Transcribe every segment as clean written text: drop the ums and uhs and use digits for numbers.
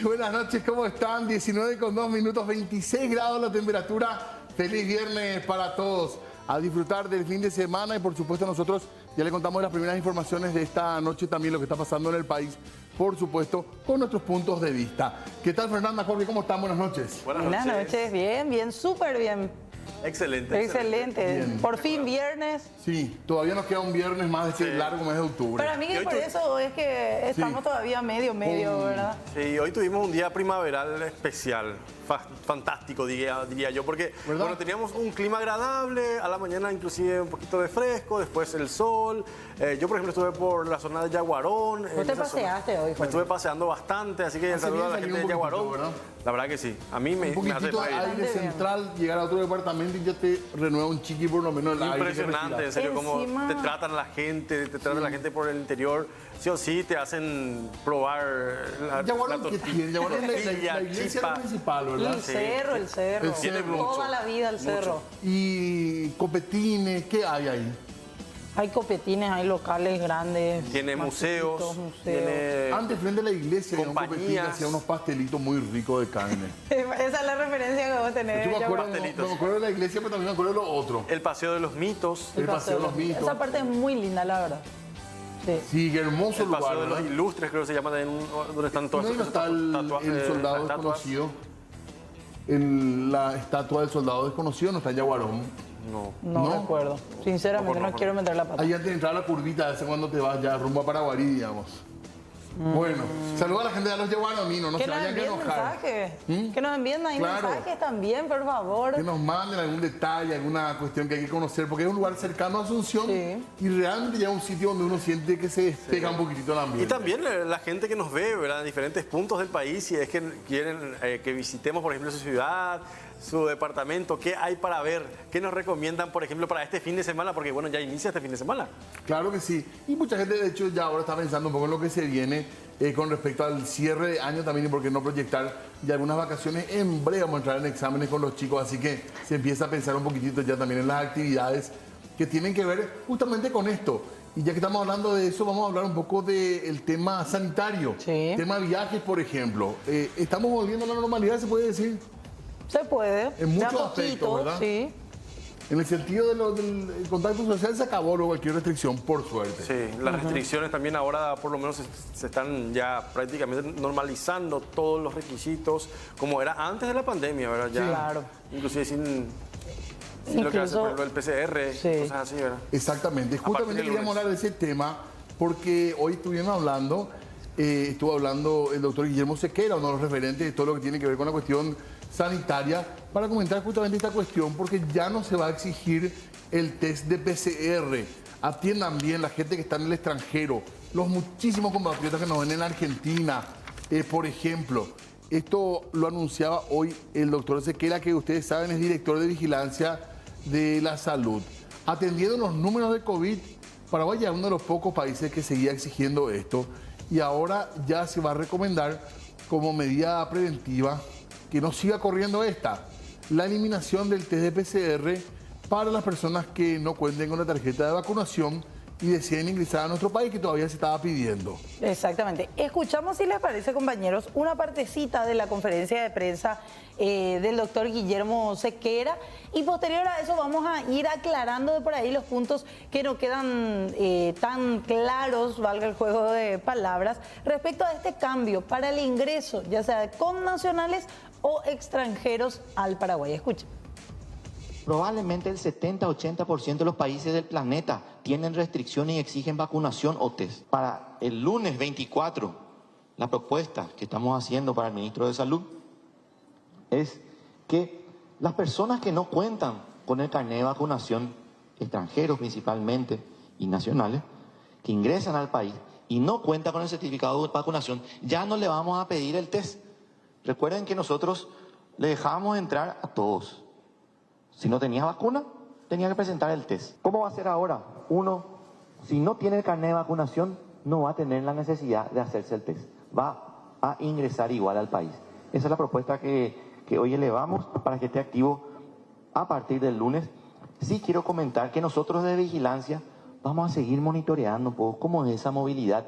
buenas noches, ¿cómo están? 19:02, 26 grados la temperatura. Feliz viernes para todos. A disfrutar del fin de semana y por supuesto nosotros ya le contamos las primeras informaciones de esta noche, también lo que está pasando en el país, por supuesto, con nuestros puntos de vista. ¿Qué tal, Fernanda, Jorge? ¿Cómo están? Buenas noches. Buenas noches, bien, súper bien. Excelente. Bien. Por fin viernes. Sí, todavía nos queda un viernes más de este largo mes de octubre. Para mí que por eso es que estamos todavía medio, ¿verdad? Sí, hoy tuvimos un día primaveral especial, fantástico diría yo, porque bueno, teníamos un clima agradable, a la mañana inclusive un poquito de fresco, después el sol. Yo, por ejemplo, estuve por la zona de Yaguarón. ¿Vos te paseaste hoy, Jorge? Me estuve paseando bastante, así que el saludo a la gente de Yaguarón. La verdad que sí, a mí me hace un poquitito de aire central, llegar a otro departamento y ya te renueva un chiqui por lo menos el aire. Impresionante, en serio, como te tratan la gente, la gente por el interior. Sí o sí te hacen probar la tortilla, la iglesia principal, ¿verdad? El cerro. Toda la vida el cerro. Y copetines, ¿qué hay ahí? Hay copetines, hay locales grandes. Tiene museos. Tiene antes, frente a la iglesia, había un copetín que hacía unos pastelitos muy ricos de carne. Esa es la referencia que vos tenés. Yo me acuerdo de la iglesia, pero también me acuerdo de lo otro. El Paseo de los Mitos. El Paseo de los Mitos. Esa parte es muy linda, la verdad. Sí, qué hermoso lugar. El Paseo de los Ilustres, creo que se llama, donde están todos esos tatuajes. El soldado desconocido. La estatua del soldado desconocido no está en Yaguarón. No recuerdo. Sinceramente, no quiero meter la pata. Ahí antes de entrar a la curvita, ese cuando te vas ya rumbo a Paraguarí, digamos. Bueno, saluda a la gente de los yaguaroninos, no se vayan a enojar. Que nos envíen ahí mensajes también, por favor. Que nos manden algún detalle, alguna cuestión que hay que conocer, porque es un lugar cercano a Asunción y realmente ya es un sitio donde uno siente que se despega un poquitito el ambiente. Y también la gente que nos ve, ¿verdad? En diferentes puntos del país, si es que quieren que visitemos, por ejemplo, su ciudad, su departamento, qué hay para ver, qué nos recomiendan, por ejemplo, para este fin de semana, porque bueno, ya inicia este fin de semana. Claro que sí, y mucha gente de hecho ya ahora está pensando un poco en lo que se viene con respecto al cierre de año también y por qué no proyectar ya algunas vacaciones. En breve vamos a entrar en exámenes con los chicos, así que se empieza a pensar un poquitito ya también en las actividades que tienen que ver justamente con esto. Y ya que estamos hablando de eso, vamos a hablar un poco del tema sanitario, tema viajes, por ejemplo. ¿Estamos volviendo a la normalidad, se puede decir? Se puede. En muchos aspectos, ¿verdad? Sí. En el sentido del contacto social se acabó cualquier restricción, por suerte. Sí, las restricciones también ahora por lo menos se están ya prácticamente normalizando todos los requisitos, como era antes de la pandemia, ¿verdad? Ya, claro. Inclusive sin lo que hace, por ejemplo, el PCR, cosas así, ¿verdad? Exactamente. Justamente queríamos hablar de ese tema porque hoy estuvo hablando el doctor Guillermo Sequera, uno de los referentes de todo lo que tiene que ver con la cuestión sanitaria, para comentar justamente esta cuestión, porque ya no se va a exigir el test de PCR. Atiendan bien la gente que está en el extranjero, los muchísimos compatriotas que nos ven en la Argentina, por ejemplo. Esto lo anunciaba hoy el doctor Sequera, que ustedes saben es director de vigilancia de la salud. Atendiendo los números de COVID, Paraguay ya es uno de los pocos países que seguía exigiendo esto y ahora ya se va a recomendar como medida preventiva que no siga corriendo la eliminación del test de PCR para las personas que no cuenten con la tarjeta de vacunación y deciden ingresar a nuestro país, que todavía se estaba pidiendo. Exactamente. Escuchamos, si les parece, compañeros, una partecita de la conferencia de prensa del doctor Guillermo Sequera, y posterior a eso vamos a ir aclarando de por ahí los puntos que no quedan tan claros, valga el juego de palabras, respecto a este cambio para el ingreso, ya sea de connacionales o extranjeros al Paraguay. Escuchen. Probablemente el 70-80% de los países del planeta tienen restricciones y exigen vacunación o test. Para el lunes 24, la propuesta que estamos haciendo para el ministro de Salud es que las personas que no cuentan con el carnet de vacunación, extranjeros principalmente y nacionales, que ingresan al país y no cuentan con el certificado de vacunación, ya no le vamos a pedir el test. Recuerden que nosotros le dejamos entrar a todos. Si no tenía vacuna, tenía que presentar el test. ¿Cómo va a ser ahora? Uno, si no tiene el carnet de vacunación, no va a tener la necesidad de hacerse el test. Va a ingresar igual al país. Esa es la propuesta que hoy elevamos para que esté activo a partir del lunes. Sí quiero comentar que nosotros de vigilancia vamos a seguir monitoreando un poco cómo es esa movilidad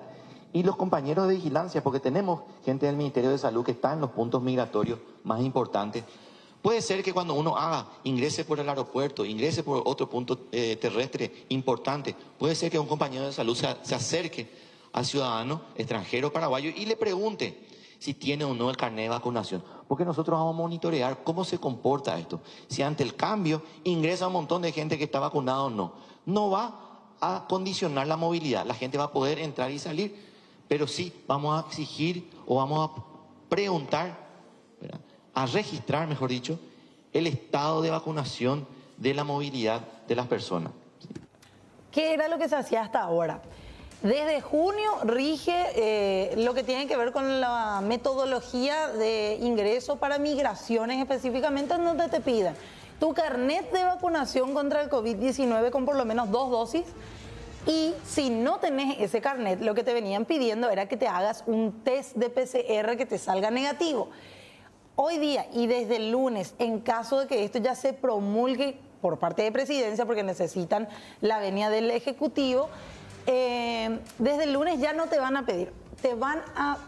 Y los compañeros de vigilancia, porque tenemos gente del Ministerio de Salud que está en los puntos migratorios más importantes. Puede ser que cuando uno ingrese por el aeropuerto, ingrese por otro punto terrestre importante, puede ser que un compañero de salud se acerque al ciudadano extranjero paraguayo y le pregunte si tiene o no el carnet de vacunación. Porque nosotros vamos a monitorear cómo se comporta esto. Si ante el cambio ingresa un montón de gente que está vacunada o no. No va a condicionar la movilidad. La gente va a poder entrar y salir. Pero sí vamos a exigir o vamos a preguntar, ¿verdad?, a registrar, mejor dicho, el estado de vacunación de la movilidad de las personas. ¿Qué era lo que se hacía hasta ahora? Desde junio rige lo que tiene que ver con la metodología de ingreso para migraciones específicamente, en donde te piden tu carnet de vacunación contra el COVID-19 con por lo menos 2 dosis. Y si no tenés ese carnet, lo que te venían pidiendo era que te hagas un test de PCR que te salga negativo. Hoy día y desde el lunes, en caso de que esto ya se promulgue por parte de Presidencia, porque necesitan la venia del Ejecutivo, desde el lunes ya no te van a pedir, te van a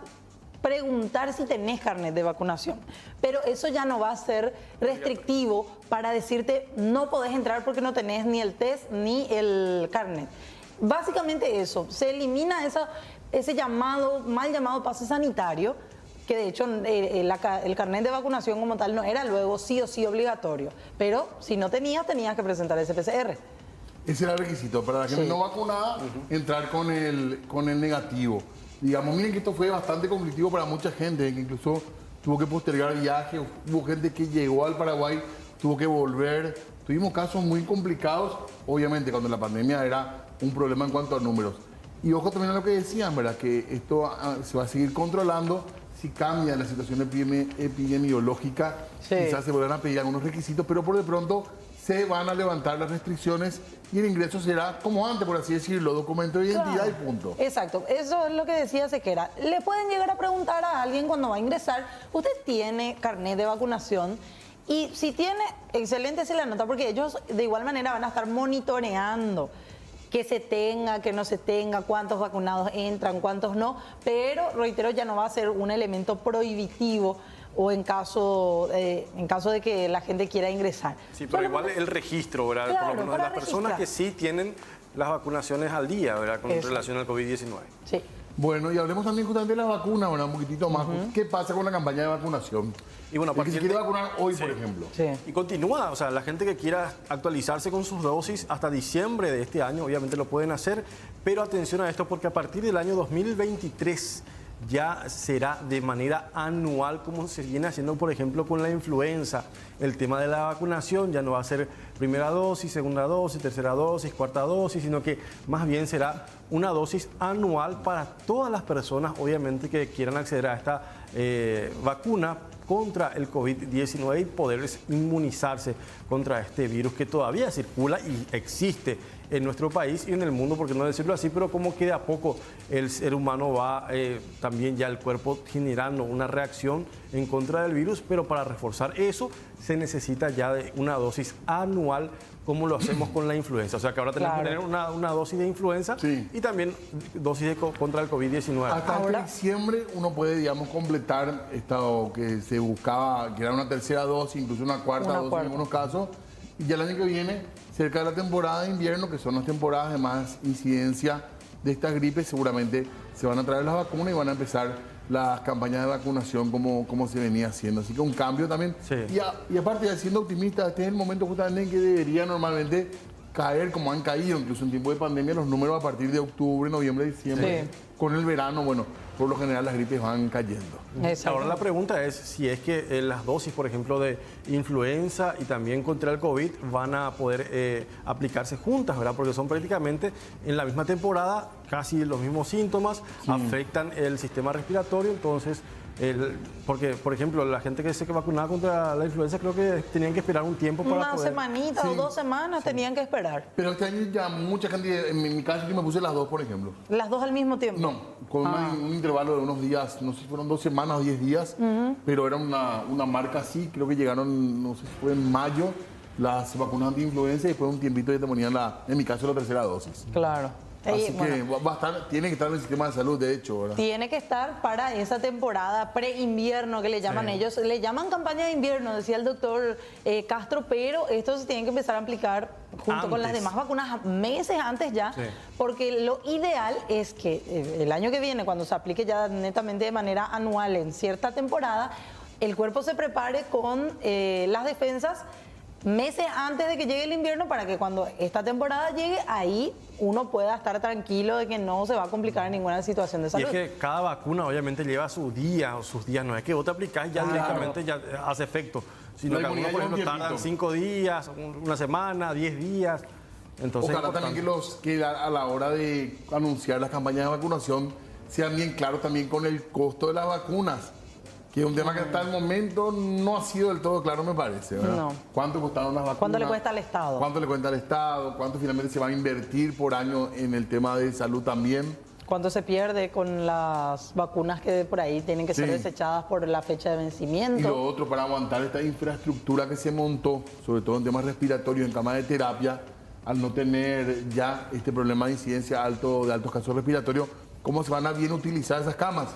preguntar si tenés carnet de vacunación. Pero eso ya no va a ser restrictivo para decirte no podés entrar porque no tenés ni el test ni el carnet. Básicamente eso, se elimina ese mal llamado pase sanitario, que de hecho el carnet de vacunación como tal no era luego sí o sí obligatorio, pero si no tenías que presentar ese PCR. Ese era el requisito, para la gente no vacunada, entrar con el negativo. Digamos, miren que esto fue bastante conflictivo para mucha gente, que incluso tuvo que postergar viajes, hubo gente que llegó al Paraguay, tuvo que volver. Tuvimos casos muy complicados, obviamente cuando la pandemia era un problema en cuanto a números. Y ojo también a lo que decían, ¿verdad?, que esto se va a seguir controlando si cambia la situación epidemiológica. Quizás se vuelvan a pedir algunos requisitos, pero por de pronto se van a levantar las restricciones y el ingreso será como antes, por así decirlo, documento de identidad y punto. Exacto, eso es lo que decía Sequera. Le pueden llegar a preguntar a alguien cuando va a ingresar, ¿usted tiene carnet de vacunación? Y si tiene, excelente si la nota, porque ellos de igual manera van a estar monitoreando que se tenga, que no se tenga, cuántos vacunados entran, cuántos no, pero reitero, ya no va a ser un elemento prohibitivo o en caso de que la gente quiera ingresar. Sí, pero igual el registro, ¿verdad? Claro, por lo menos de las personas que sí tienen las vacunaciones al día, ¿verdad?, con relación al COVID-19. Sí. Bueno, y hablemos también justamente de la vacuna, ¿verdad?, un poquitito más. ¿Qué pasa con la campaña de vacunación? Y bueno, el que se quiere vacunar hoy, por ejemplo. Sí. Y continúa, o sea, la gente que quiera actualizarse con sus dosis hasta diciembre de este año, obviamente lo pueden hacer, pero atención a esto porque a partir del año 2023 ya será de manera anual, como se viene haciendo, por ejemplo, con la influenza. El tema de la vacunación ya no va a ser primera dosis, segunda dosis, tercera dosis, cuarta dosis, sino que más bien será una dosis anual para todas las personas, obviamente, que quieran acceder a esta vacuna contra el COVID-19 y poder inmunizarse contra este virus que todavía circula y existe en nuestro país y en el mundo, por qué no decirlo así, pero como que de a poco el ser humano va también ya el cuerpo generando una reacción en contra del virus, pero para reforzar eso se necesita ya de una dosis anual como lo hacemos con la influenza. O sea que ahora tenemos que tener una dosis de influenza y también dosis contra el COVID-19. Hasta diciembre uno puede, digamos, completar esto que se buscaba, que era una tercera dosis, incluso una cuarta dosis en algunos casos. Y ya el año que viene, cerca de la temporada de invierno, que son las temporadas de más incidencia de estas gripes, seguramente se van a traer las vacunas y van a empezar las campañas de vacunación como se venía haciendo. Así que un cambio también. Sí. Y aparte, siendo optimista, este es el momento justamente en que debería normalmente caer, como han caído incluso en tiempo de pandemia, los números a partir de octubre, noviembre, diciembre. Con el verano, bueno, por lo general las gripes van cayendo. Ahora la pregunta es si es que las dosis, por ejemplo, de influenza y también contra el COVID van a poder aplicarse juntas, ¿verdad? Porque son prácticamente en la misma temporada, casi los mismos síntomas, afectan el sistema respiratorio, entonces... porque, por ejemplo, la gente que se vacunaba contra la influenza creo que tenían que esperar un tiempo para una semanita o 2 semanas tenían que esperar. Pero este año ya mucha cantidad, en mi caso yo me puse las 2, por ejemplo. ¿Las 2 al mismo tiempo? No, con un intervalo de unos días, no sé si fueron 2 semanas o 10 días, pero era una marca así, creo que llegaron, no sé si fue en mayo, las vacunas anti-influenza y después de un tiempito ya te ponían, en mi caso, la tercera dosis. Claro. Así que bueno, tiene que estar en el sistema de salud, de hecho, ¿verdad? tiene que estar para esa temporada pre-invierno que le llaman ellos. Le llaman campaña de invierno, decía el doctor Castro, pero esto se tiene que empezar a aplicar junto con las demás vacunas meses antes ya, porque lo ideal es que el año que viene, cuando se aplique ya netamente de manera anual en cierta temporada, el cuerpo se prepare con las defensas meses antes de que llegue el invierno para que cuando esta temporada llegue, ahí uno pueda estar tranquilo de que no se va a complicar en ninguna situación de salud. Y es que cada vacuna obviamente lleva su día o sus días, no es que vos te aplicás y ya directamente ya hace efecto, sino que algunos, por ejemplo, tardan 5 días, una semana, 10 días. Entonces, ojalá también que a la hora de anunciar las campañas de vacunación sean bien claros también con el costo de las vacunas. Que es un tema que hasta el momento no ha sido del todo claro, me parece, ¿verdad? No. ¿Cuánto costaron las vacunas? ¿Cuánto le cuesta al Estado? ¿Cuánto le cuesta al Estado? ¿Cuánto finalmente se va a invertir por año en el tema de salud también? ¿Cuánto se pierde con las vacunas que por ahí tienen que ser desechadas por la fecha de vencimiento? Y lo otro, para aguantar esta infraestructura que se montó, sobre todo en temas respiratorios, en camas de terapia, al no tener ya este problema de incidencia de altos casos respiratorios, ¿cómo se van a bien utilizar esas camas?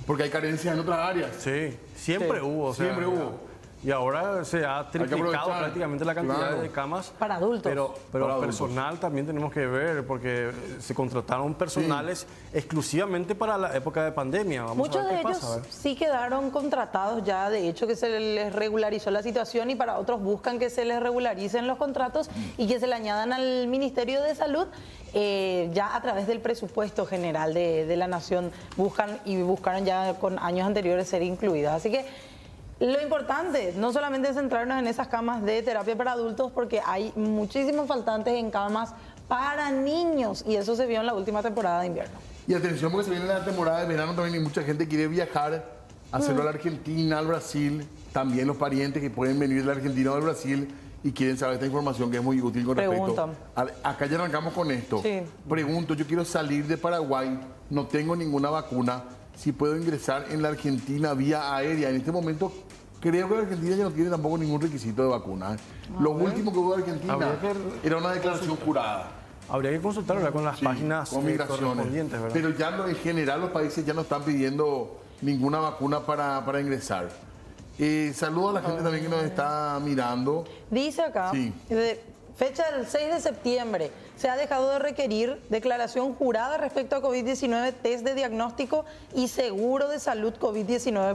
Porque hay carencias en otras áreas. Sí, siempre hubo. Siempre hubo. Y ahora se ha triplicado prácticamente la cantidad de camas. Para adultos. Pero para personal adultos también tenemos que ver, porque se contrataron personales exclusivamente para la época de pandemia. Muchos de ellos sí quedaron contratados ya, de hecho que se les regularizó la situación, y para otros buscan que se les regularicen los contratos y que se le añadan al Ministerio de Salud. Ya a través del presupuesto general de la Nación buscaron ya con años anteriores ser incluidas. Así que lo importante, no solamente es centrarnos en esas camas de terapia para adultos, porque hay muchísimos faltantes en camas para niños, y eso se vio en la última temporada de invierno. Y atención, porque se viene la temporada de verano también y mucha gente quiere viajar, hacerlo a la Argentina, al Brasil, también los parientes que pueden venir de la Argentina o del Brasil y quieren saber esta información que es muy útil con respecto. Acá ya arrancamos con esto. Sí. Pregunto, yo quiero salir de Paraguay, no tengo ninguna vacuna, si puedo ingresar en la Argentina vía aérea. En este momento creo que la Argentina ya no tiene tampoco ningún requisito de vacuna. Lo último que hubo de Argentina era una declaración jurada. Habría que consultar, ¿verdad?, con las páginas correspondientes, ¿verdad? Pero ya en general los países ya no están pidiendo ninguna vacuna para ingresar. Saludo a la gente también que nos está mirando. Dice acá, fecha del 6 de septiembre, se ha dejado de requerir declaración jurada respecto a COVID-19, test de diagnóstico y seguro de salud COVID-19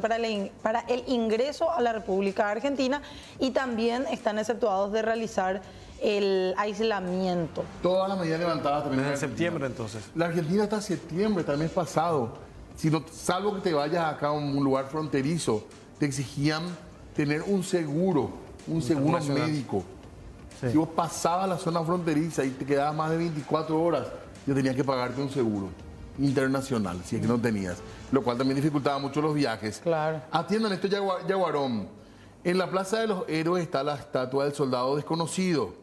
para el ingreso a la República Argentina, y también están exceptuados de realizar el aislamiento. Todas las medidas levantadas también. En septiembre, entonces. La Argentina hasta septiembre, hasta el mes pasado. Salvo que te vayas acá a un lugar fronterizo, te exigían tener un seguro médico. Sí. Si vos pasabas la zona fronteriza y te quedabas más de 24 horas, ya tenías que pagarte un seguro internacional, si es que no tenías. Lo cual también dificultaba mucho los viajes. Claro. Atiendan esto, Yaguarón. En la Plaza de los Héroes está la estatua del soldado desconocido.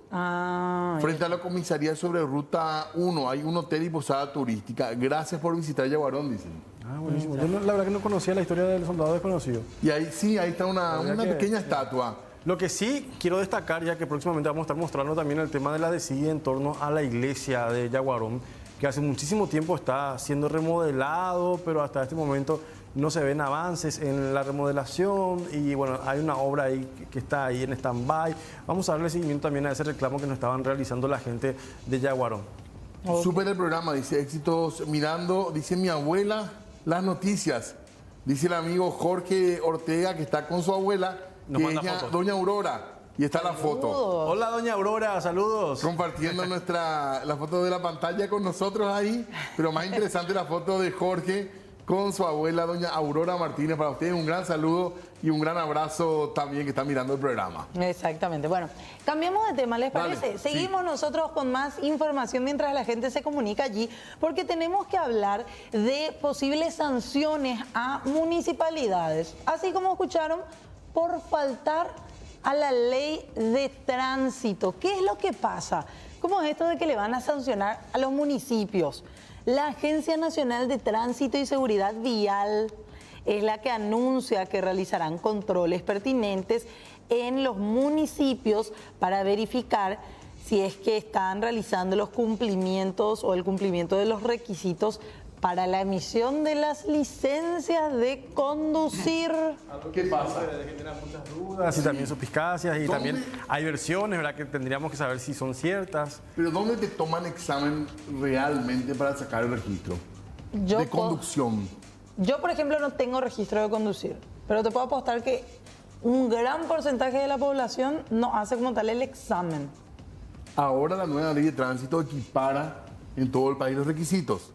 Frente a la comisaría sobre Ruta 1 hay un hotel y posada turística. Gracias por visitar Yaguarón, dicen. Buenísimo. Yo la verdad que no conocía la historia del soldado desconocido. Y ahí está una pequeña estatua. Lo que sí quiero destacar, ya que próximamente vamos a estar mostrando también el tema de la desidia en torno a la iglesia de Yaguarón, que hace muchísimo tiempo está siendo remodelado, pero hasta este momento no se ven avances en la remodelación, y bueno, hay una obra ahí que está ahí en stand-by. Vamos a darle seguimiento también a ese reclamo que nos estaban realizando la gente de Yaguarón. Súper el programa, dice éxitos mirando, dice mi abuela, las noticias. Dice el amigo Jorge Ortega, que está con su abuela, que ella, doña Aurora, y está la foto. Hola, doña Aurora, saludos. Compartiendo la foto de la pantalla con nosotros ahí, pero más interesante la foto de Jorge con su abuela, doña Aurora Martínez. Para ustedes un gran saludo y un gran abrazo también, que está mirando el programa. Exactamente. Bueno, cambiamos de tema, ¿les parece? Dale, seguimos nosotros con más información mientras la gente se comunica allí, porque tenemos que hablar de posibles sanciones a municipalidades, así como escucharon, por faltar a la ley de tránsito. ¿Qué es lo que pasa? ¿Cómo es esto de que le van a sancionar a los municipios? La Agencia Nacional de Tránsito y Seguridad Vial es la que anuncia que realizarán controles pertinentes en los municipios para verificar si es que están realizando los cumplimientos o el cumplimiento de los requisitos para la emisión de las licencias de conducir. ¿Qué pasa? Que generan muchas dudas y también suspicacias y también hay versiones, ¿verdad? Que tendríamos que saber si son ciertas. Pero ¿dónde te toman examen realmente para sacar el registro de conducción? Yo, por ejemplo, no tengo registro de conducir, pero te puedo apostar que un gran porcentaje de la población no hace como tal el examen. Ahora la nueva ley de tránsito equipara en todo el país los requisitos.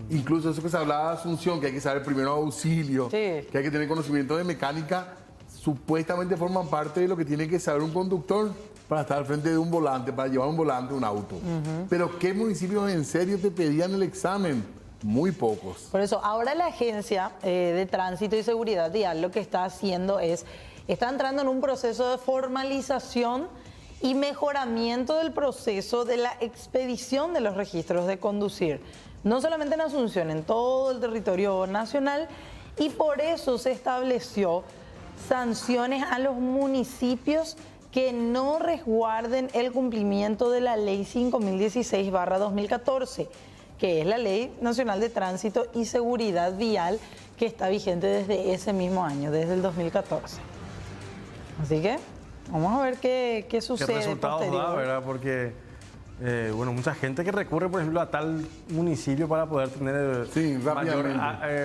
Incluso eso que se hablaba de Asunción, que hay que saber primero auxilio, que hay que tener conocimiento de mecánica, supuestamente forman parte de lo que tiene que saber un conductor para estar al frente de un volante, para llevar un volante, un auto. Pero ¿qué municipios en serio te pedían el examen? Muy pocos. Por eso, ahora la Agencia de Tránsito y Seguridad Vial lo que está haciendo está entrando en un proceso de formalización y mejoramiento del proceso de la expedición de los registros de conducir. No solamente en Asunción, en todo el territorio nacional, y por eso se estableció sanciones a los municipios que no resguarden el cumplimiento de la Ley 5016/2014, que es la Ley Nacional de Tránsito y Seguridad Vial, que está vigente desde ese mismo año, desde el 2014. Así que vamos a ver qué sucede. ¿Qué resultados da, verdad? Porque bueno, mucha gente que recurre, por ejemplo, a tal municipio para poder tener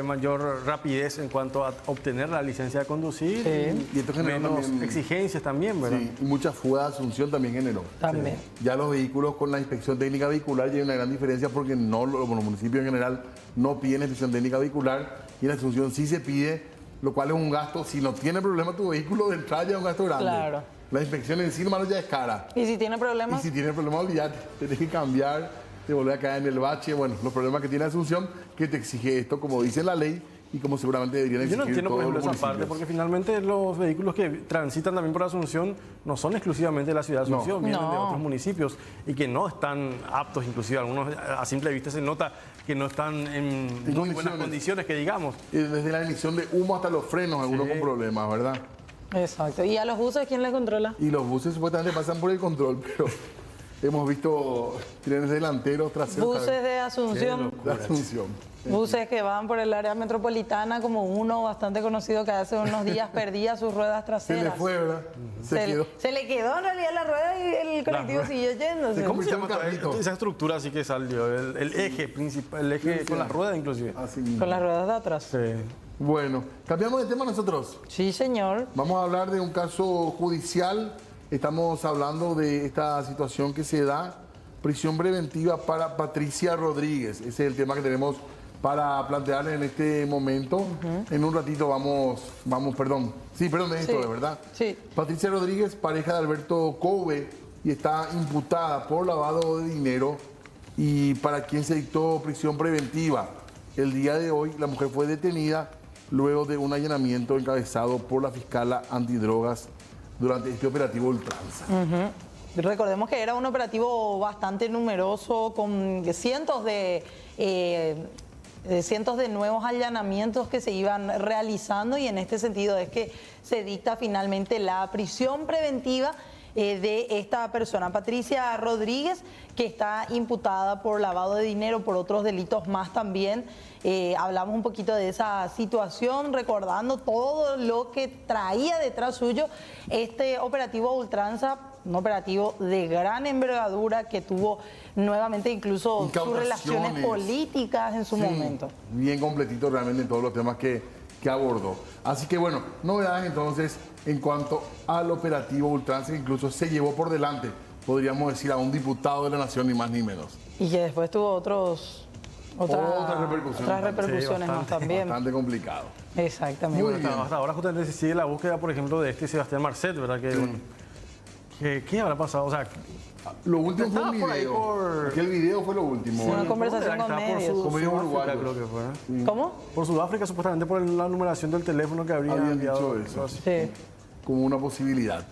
mayor rapidez en cuanto a obtener la licencia de conducir y esto menos exigencias también, ¿verdad? Sí, y mucha fuga de Asunción también generó. También. Ya los vehículos con la inspección técnica vehicular ya hay una gran diferencia porque no, los municipios en general no piden inspección técnica vehicular y en Asunción sí se pide, lo cual es un gasto. Si no tiene problema tu vehículo, de entrada ya es un gasto grande. Claro. La inspección en sí nomás ya es cara. ¿Y si tiene problemas? Y si tiene problemas, olvídate, tenés que cambiar, te volver a caer en el bache. Bueno, los problemas que tiene Asunción, que te exige esto, como dice la ley, y como seguramente deberían exigir. Yo no entiendo, por todos ejemplo, los esa parte, municipios. porque finalmente los vehículos que transitan también por Asunción no son exclusivamente de la ciudad de Asunción, vienen de otros municipios y que no están aptos, inclusive algunos a simple vista se nota que no están en muy buenas condiciones, que digamos. Desde la emisión de humo hasta los frenos, algunos con problemas, ¿verdad? Exacto. ¿Y a los buses quién les controla? Y los buses supuestamente pasan por el control, pero hemos visto trenes delanteros, traseros. Buses de Asunción. De Asunción. Buses que van por el área metropolitana, como uno bastante conocido que hace unos días perdía sus ruedas traseras. Se le fue, ¿verdad? Se le quedó en realidad la rueda y el colectivo siguió yéndose. ¿Cómo se llama esa estructura así que salió? El eje principal, el eje con las ruedas inclusive. Así mismo. Con las ruedas de atrás. Sí. Bueno, cambiamos de tema nosotros. Sí, señor. Vamos a hablar de un caso judicial. Estamos hablando de esta situación que se da, prisión preventiva para Patricia Rodríguez. Ese es el tema que tenemos para plantear en este momento. En un ratito vamos, perdón. Sí, perdón, es esto, de verdad. Sí. Patricia Rodríguez, pareja de Alberto Cove, y está imputada por lavado de dinero y para quien se dictó prisión preventiva. El día de hoy la mujer fue detenida luego de un allanamiento encabezado por la fiscala antidrogas durante este operativo Ultranza. Recordemos que era un operativo bastante numeroso, con cientos de nuevos allanamientos que se iban realizando, y en este sentido es que se dicta finalmente la prisión preventiva de esta persona, Patricia Rodríguez, que está imputada por lavado de dinero, por otros delitos más también. Hablamos un poquito de esa situación, recordando todo lo que traía detrás suyo este operativo Ultranza, un operativo de gran envergadura que tuvo nuevamente incluso sus relaciones políticas en su momento. Bien completito realmente en todos los temas que abordó. Así que bueno, novedades entonces en cuanto al operativo Ultranza, que incluso se llevó por delante, podríamos decir, a un diputado de la Nación, ni más ni menos. Y que después tuvo otras repercusiones más también. Bastante complicado. Exactamente. Muy bien. Hasta ahora justamente se sigue la búsqueda, por ejemplo, de este Sebastián Marcet, ¿verdad? Que, bueno, ¿qué habrá pasado? O sea, lo último fue un video. Aquel video fue lo último. Una conversación con medios. Con medios uruguayos. Creo que fue. Sí. ¿Cómo? Por Sudáfrica, supuestamente por la numeración del teléfono que habrían enviado. Dicho eso. Sí. Como una posibilidad.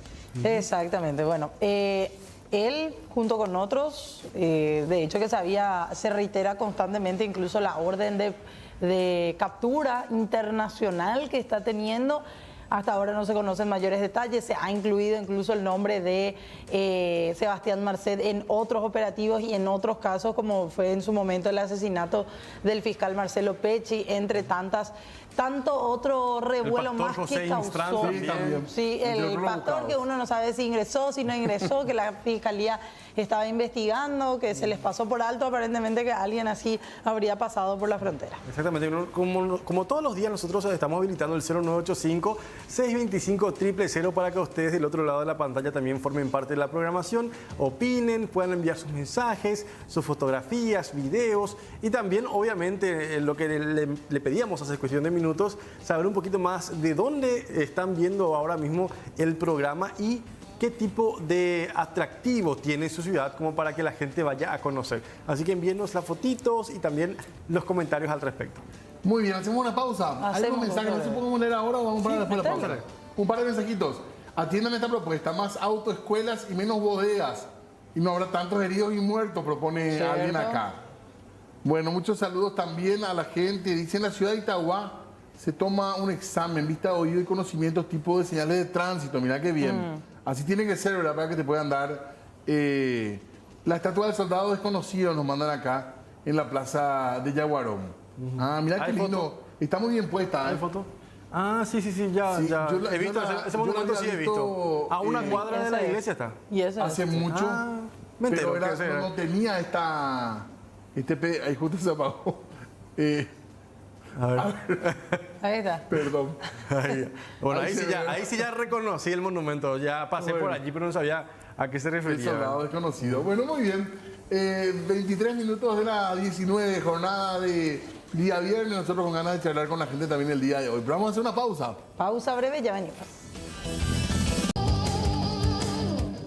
Exactamente. Bueno, él junto con otros, de hecho que se reitera constantemente incluso la orden de captura internacional que está teniendo Hasta ahora no se conocen mayores detalles, se ha incluido incluso el nombre de Sebastián Marcet en otros operativos y en otros casos, como fue en su momento el asesinato del fiscal Marcelo Pecci, entre tanto otro revuelo más José que Instrán causó. también. Sí, el pastor que uno no sabe si ingresó, si no ingresó, que la fiscalía estaba investigando, que se les pasó por alto aparentemente que alguien así habría pasado por la frontera. Exactamente, como todos los días nosotros estamos habilitando el 0985-625-000 para que ustedes del otro lado de la pantalla también formen parte de la programación, opinen, puedan enviar sus mensajes, sus fotografías, videos y también obviamente lo que le pedíamos hace cuestión de minutos, saber un poquito más de dónde están viendo ahora mismo el programa y qué tipo de atractivo tiene su ciudad como para que la gente vaya a conocer. Así que envíennos las fotitos y también los comentarios al respecto. Muy bien, hacemos una pausa. Hay un mensaje, no sé si podemos leer ahora o vamos para después de la pausa. Un par de mensajitos. Atiendan esta propuesta, más autoescuelas y menos bodegas. Y no habrá tantos heridos y muertos, propone alguien acá. Bueno, muchos saludos también a la gente. Dice en la ciudad de Itagua se toma un examen, vista, oído y conocimientos tipo de señales de tránsito. Mira qué bien. Así tiene que ser, ¿verdad? Para que te puedan dar la estatua del soldado desconocido, nos mandan acá en la plaza de Yaguarón. Ah, mira qué lindo. Foto? Está muy bien puesta. ¿Hay foto? Ah, sí, ya. Sí, He visto, ese monumento sí he visto. A una cuadra de la iglesia está. Y eso hace mucho, me entero, pero no tenía ahí justo se apagó. A ver. Ahí está. Perdón. Bueno, ahí sí ya reconocí el monumento. Ya pasé por allí, pero no sabía a qué se El refería. soldado desconocido. Bueno, muy bien. 23 minutos de la 19, jornada de día viernes. Nosotros con ganas de charlar con la gente también el día de hoy. Pero vamos a hacer una pausa. Pausa breve, ya venimos.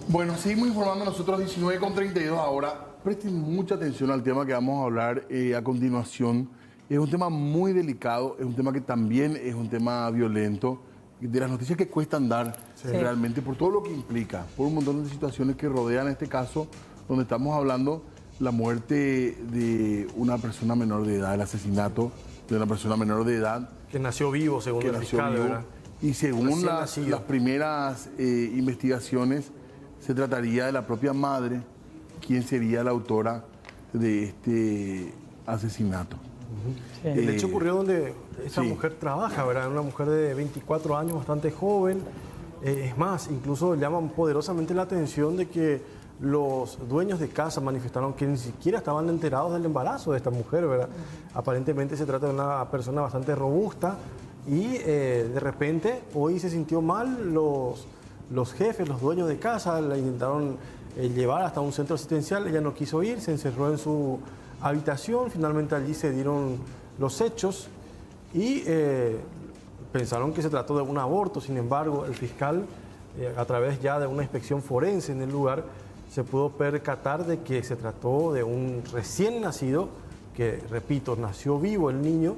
Bueno, seguimos informando nosotros 19:32 ahora. Presten mucha atención al tema que vamos a hablar a continuación. Es un tema muy delicado, es un tema que también es un tema violento, de las noticias que cuestan dar realmente por todo lo que implica, por un montón de situaciones que rodean este caso, donde estamos hablando la muerte de una persona menor de edad, el asesinato de una persona menor de edad. Que nació vivo, según el fiscal, ¿verdad? Y según las primeras investigaciones, se trataría de la propia madre, quien sería la autora de este asesinato. Sí. El hecho ocurrió donde esa mujer trabaja, ¿verdad? Una mujer de 24 años, bastante joven. Es más, incluso llaman poderosamente la atención de que los dueños de casa manifestaron que ni siquiera estaban enterados del embarazo de esta mujer, ¿verdad? Aparentemente se trata de una persona bastante robusta y de repente hoy se sintió mal. Los jefes, los dueños de casa, la intentaron llevar hasta un centro asistencial. Ella no quiso ir, se encerró en su habitación. Finalmente allí se dieron los hechos y pensaron que se trató de un aborto. Sin embargo, el fiscal, a través ya de una inspección forense en el lugar, se pudo percatar de que se trató de un recién nacido, que, repito, nació vivo el niño,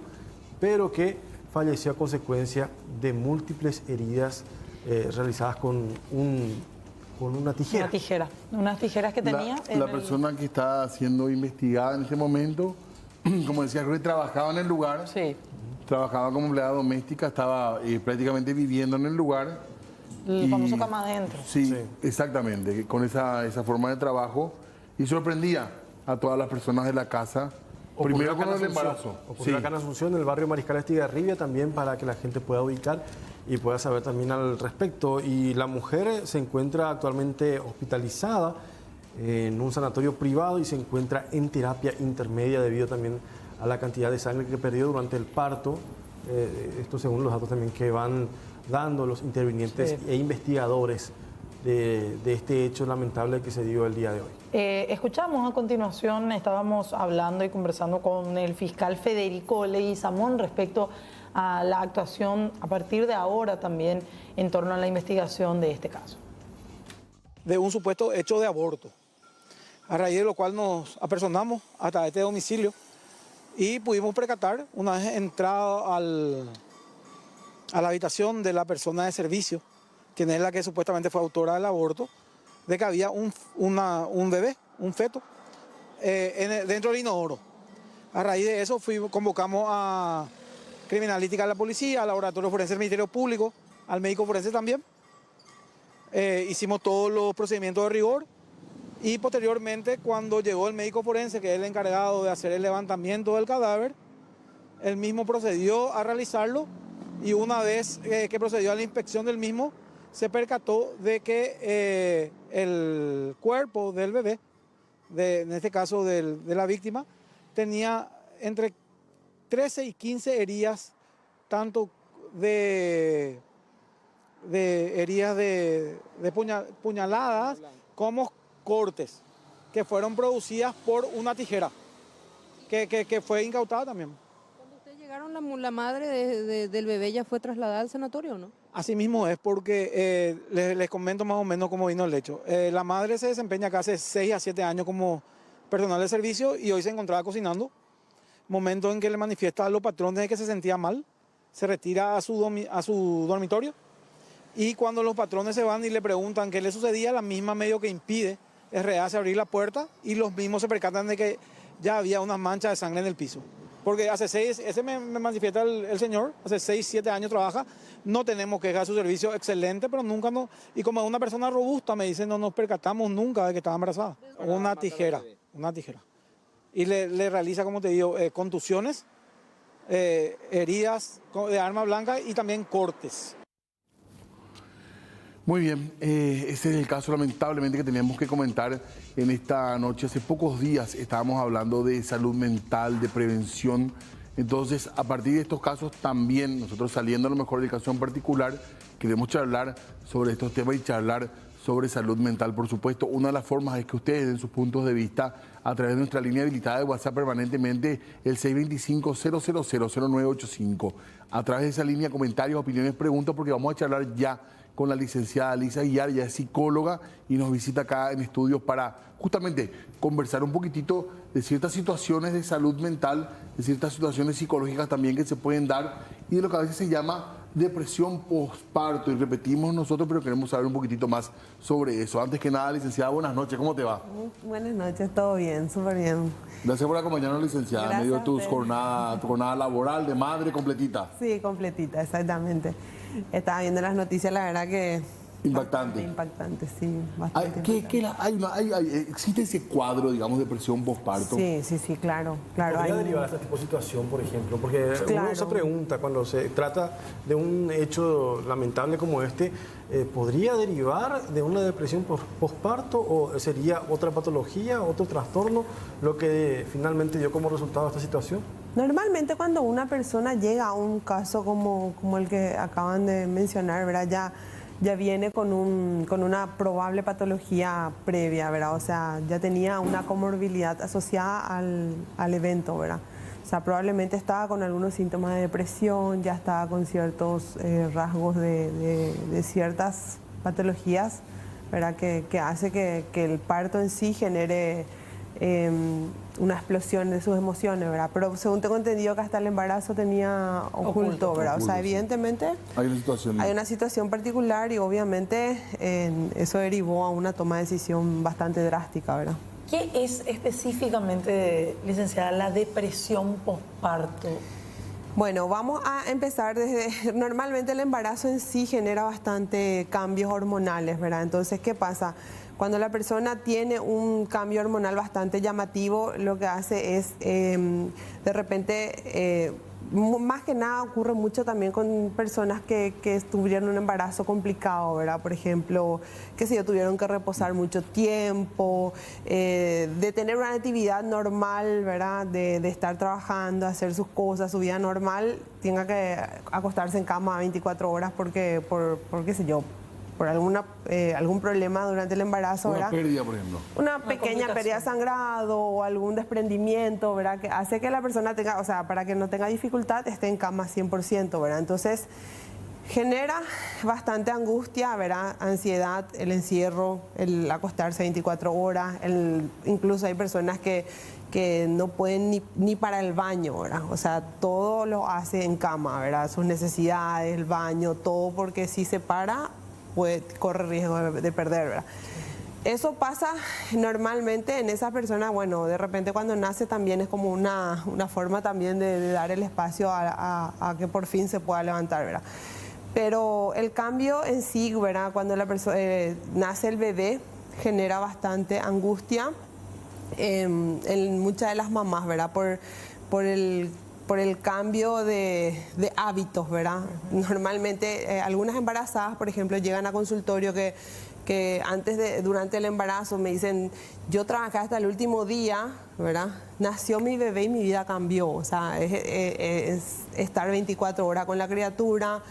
pero que falleció a consecuencia de múltiples heridas realizadas con una tijera. Una tijera. Unas tijeras que tenía. La persona que está siendo investigada en este momento, como decía, creo que trabajaba en el lugar. Sí. Trabajaba como empleada doméstica, estaba prácticamente viviendo en el lugar. El famoso cama adentro. Sí, exactamente, con esa forma de trabajo. Y sorprendía a todas las personas de la casa. Primero con el embarazo. Ocurrió acá en Asunción, en el barrio Mariscal Estigarribia, también para que la gente pueda ubicar y pueda saber también al respecto. Y la mujer se encuentra actualmente hospitalizada en un sanatorio privado y se encuentra en terapia intermedia debido también a la cantidad de sangre que perdió durante el parto. Esto según los datos también que van dando los intervinientes e investigadores de este hecho lamentable que se dio el día de hoy. Escuchamos a continuación, estábamos hablando y conversando con el fiscal Federico Leguizamón respecto a la actuación a partir de ahora también en torno a la investigación de este caso. De un supuesto hecho de aborto, a raíz de lo cual nos apersonamos hasta este domicilio y pudimos percatar, una vez entrado a la habitación de la persona de servicio, quien es la que supuestamente fue autora del aborto, de que había un bebé, un feto, dentro del inodoro. A raíz de eso convocamos a Criminalística de la Policía, al Laboratorio Forense del Ministerio Público, al médico forense también. Hicimos todos los procedimientos de rigor y posteriormente cuando llegó el médico forense, que es el encargado de hacer el levantamiento del cadáver, él mismo procedió a realizarlo y una vez que procedió a la inspección del mismo, se percató de que el cuerpo del bebé, en este caso de la víctima, tenía entre 13 y 15 heridas, tanto de heridas de puñaladas como cortes, que fueron producidas por una tijera, que fue incautada también. Cuando ustedes llegaron, la madre del bebé ya fue trasladada al sanatorio, ¿no? Así mismo es, porque les comento más o menos cómo vino el hecho. La madre se desempeña acá hace 6 a 7 años como personal de servicio y hoy se encontraba cocinando. Momento en que le manifiesta a los patrones de que se sentía mal, se retira a su dormitorio y cuando los patrones se van y le preguntan qué le sucedía, la misma medio que impide hace abrir la puerta y los mismos se percatan de que ya había unas manchas de sangre en el piso. Porque ese me manifiesta el señor, hace 6, 7 años trabaja, no tenemos queja de su servicio, excelente, pero nunca no, y como es una persona robusta, me dice, no nos percatamos nunca de que estaba embarazada. Una tijera. Y le realiza, como te digo, contusiones, heridas de arma blanca y también cortes. Muy bien, ese es el caso lamentablemente que teníamos que comentar en esta noche. Hace pocos días estábamos hablando de salud mental, de prevención. Entonces, a partir de estos casos también, nosotros saliendo a lo mejor del caso en particular, queremos charlar sobre estos temas y charlar sobre salud mental. Por supuesto, una de las formas es que ustedes den sus puntos de vista a través de nuestra línea habilitada de WhatsApp permanentemente, el 625-000-0985. A través de esa línea, comentarios, opiniones, preguntas, porque vamos a charlar ya con la licenciada Lisa Guillar, ella es psicóloga y nos visita acá en estudios para justamente conversar un poquitito de ciertas situaciones de salud mental, de ciertas situaciones psicológicas también que se pueden dar y de lo que a veces se llama depresión postparto. Y repetimos nosotros, pero queremos saber un poquitito más sobre eso. Antes que nada, licenciada, buenas noches, ¿cómo te va? Buenas noches, todo bien, súper bien. Gracias por acompañarnos, licenciada, en medio de tu jornada laboral de madre completita. Sí, completita, exactamente. Estaba viendo las noticias, la verdad que... Impactante. Impactante, sí, bastante ¿Existe ese cuadro, digamos, de depresión postparto? Sí, claro. ¿Podría derivar este tipo de situación, por ejemplo? Porque uno se pregunta, cuando se trata de un hecho lamentable como este, ¿podría derivar de una depresión postparto o sería otra patología, otro trastorno, lo que finalmente dio como resultado esta situación? Normalmente cuando una persona llega a un caso como el que acaban de mencionar, ¿verdad? Ya viene con una probable patología previa, ¿verdad? O sea, ya tenía una comorbilidad asociada al evento, ¿verdad? O sea, probablemente estaba con algunos síntomas de depresión, ya estaba con ciertos rasgos de ciertas patologías, ¿verdad? Que hace que el parto en sí genere una explosión de sus emociones, ¿verdad? Pero según tengo entendido que hasta el embarazo tenía oculto, ¿verdad? O sea, evidentemente hay una situación particular y obviamente eso derivó a una toma de decisión bastante drástica, ¿verdad? ¿Qué es específicamente, licenciada, la depresión postparto? Bueno, vamos a empezar desde... Normalmente el embarazo en sí genera bastante cambios hormonales, ¿verdad? Entonces, ¿qué pasa? Cuando la persona tiene un cambio hormonal bastante llamativo, lo que hace es, de repente, más que nada ocurre mucho también con personas que tuvieron un embarazo complicado, ¿verdad? Por ejemplo, que si tuvieron que reposar mucho tiempo, de tener una actividad normal, ¿verdad? De estar trabajando, hacer sus cosas, su vida normal, tenga que acostarse en cama 24 horas por qué sé yo, por algún problema durante el embarazo, ¿verdad? Una pérdida, por ejemplo. Una pequeña pérdida de sangrado o algún desprendimiento, ¿verdad? Que hace que la persona tenga, o sea, para que no tenga dificultad, esté en cama 100%, ¿verdad? Entonces, genera bastante angustia, ¿verdad? Ansiedad, el encierro, el acostarse 24 horas, incluso hay personas que no pueden ni para el baño, ¿verdad? O sea, todo lo hace en cama, ¿verdad? Sus necesidades, el baño, todo, porque si se para, corre riesgo de perder, ¿verdad? Eso pasa normalmente en esas personas, bueno, de repente cuando nace también es como una forma también de dar el espacio a que por fin se pueda levantar, ¿verdad? Pero el cambio en sí, ¿verdad? Cuando nace el bebé, genera bastante angustia en muchas de las mamás, ¿verdad? Por el cambio de hábitos, ¿verdad? Normalmente algunas embarazadas, por ejemplo, llegan a consultorio que durante el embarazo me dicen, yo trabajé hasta el último día, ¿verdad? Nació mi bebé y mi vida cambió. O sea, es estar 24 horas con la criatura,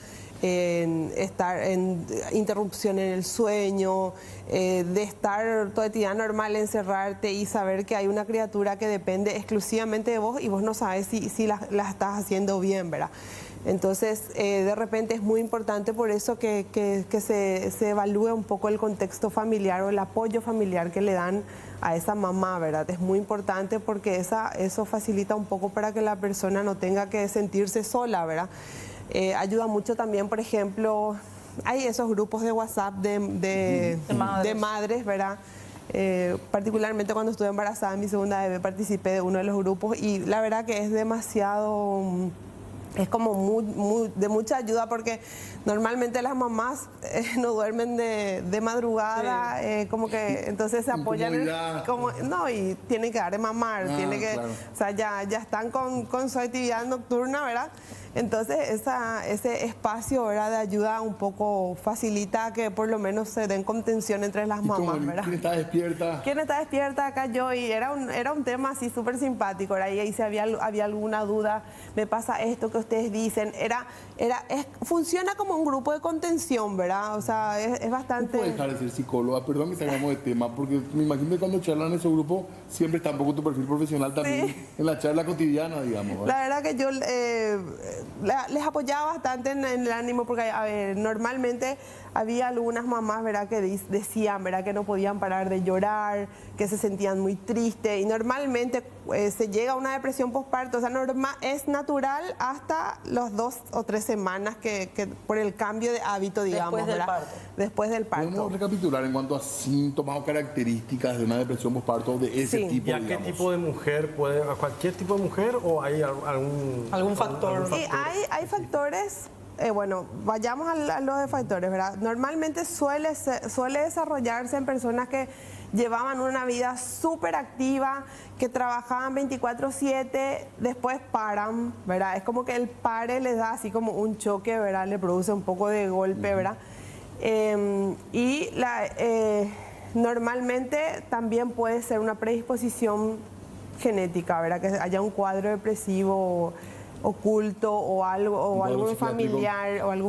estar en interrupción en el sueño, de estar todo el día normal, encerrarte y saber que hay una criatura que depende exclusivamente de vos y vos no sabes si la estás haciendo bien, ¿verdad? Entonces, de repente es muy importante por eso que se evalúe un poco el contexto familiar o el apoyo familiar que le dan a esa mamá, ¿verdad? Es muy importante porque eso facilita un poco para que la persona no tenga que sentirse sola, ¿verdad? Ayuda mucho también, por ejemplo, hay esos grupos de WhatsApp de madres, ¿verdad? Particularmente cuando estuve embarazada en mi segunda bebé participé de uno de los grupos y la verdad que es demasiado... Es como de mucha ayuda porque normalmente las mamás no duermen de madrugada, sí. Como que entonces se apoyan y tienen que dar de mamar, claro. O sea, ya están con su actividad nocturna, ¿verdad? Entonces ese espacio, ¿verdad?, de ayuda un poco facilita que por lo menos se den contención entre las mamás, ¿verdad? ¿Quién está despierta? ¿Quién está despierta? Acá yo, y era un tema así súper simpático, ¿verdad? Y ahí si había alguna duda, me pasa esto que ustedes dicen, funciona como un grupo de contención, ¿verdad? O sea, es bastante... No puedes dejar de ser psicóloga, perdón que salgamos de tema, porque me imagino que cuando charlan en ese grupo siempre está un poco tu perfil profesional también, sí, en la charla cotidiana, digamos, ¿verdad? La verdad que yo les apoyaba bastante en el ánimo, porque a ver, normalmente había algunas mamás, ¿verdad?, que decían, ¿verdad?, que no podían parar de llorar, que se sentían muy tristes, y normalmente se llega a una depresión postparto, o sea, es natural hasta las 2 o 3 semanas que por el cambio de hábito, digamos, después del parto. Después del parto. ¿Podemos recapitular en cuanto a síntomas o características de una depresión postparto de ese tipo? ¿Y a qué tipo de mujer a cualquier tipo de mujer o hay algún factor? Sí, hay factores. Bueno, vayamos a los de factores, ¿verdad? Normalmente suele desarrollarse en personas que llevaban una vida súper activa, que trabajaban 24/7, después paran, ¿verdad? Es como que el pare les da así como un choque, ¿verdad? Le produce un poco de golpe, ¿verdad? Normalmente también puede ser una predisposición genética, ¿verdad? Que haya un cuadro depresivo oculto o algún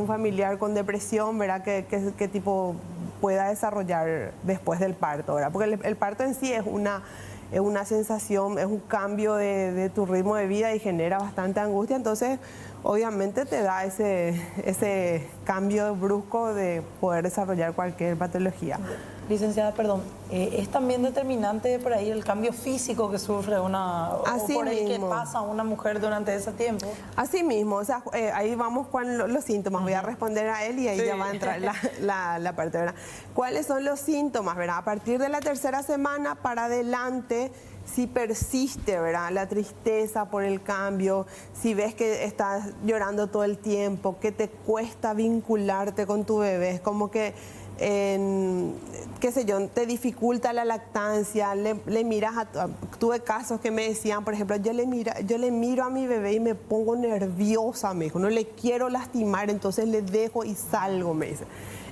familiar con depresión, ¿verdad? Que tipo pueda desarrollar después del parto, ¿verdad? Porque el parto en sí es una sensación, es un cambio de tu ritmo de vida y genera bastante angustia, entonces obviamente te da ese cambio brusco de poder desarrollar cualquier patología. Licenciada, perdón, ¿es también determinante por ahí el cambio físico que sufre que pasa una mujer durante ese tiempo? Así mismo, o sea, ahí vamos con los síntomas. Voy a responder a él y ahí ya va a entrar la parte, ¿verdad? ¿Cuáles son los síntomas, verdad? A partir de la 3ª semana para adelante, si persiste, ¿verdad?, la tristeza por el cambio, si ves que estás llorando todo el tiempo, que te cuesta vincularte con tu bebé, es como que qué sé yo, te dificulta la lactancia, le miras tuve casos que me decían, por ejemplo, yo le miro a mi bebé y me pongo nerviosa, me dijo, no le quiero lastimar, entonces le dejo y salgo, me dice.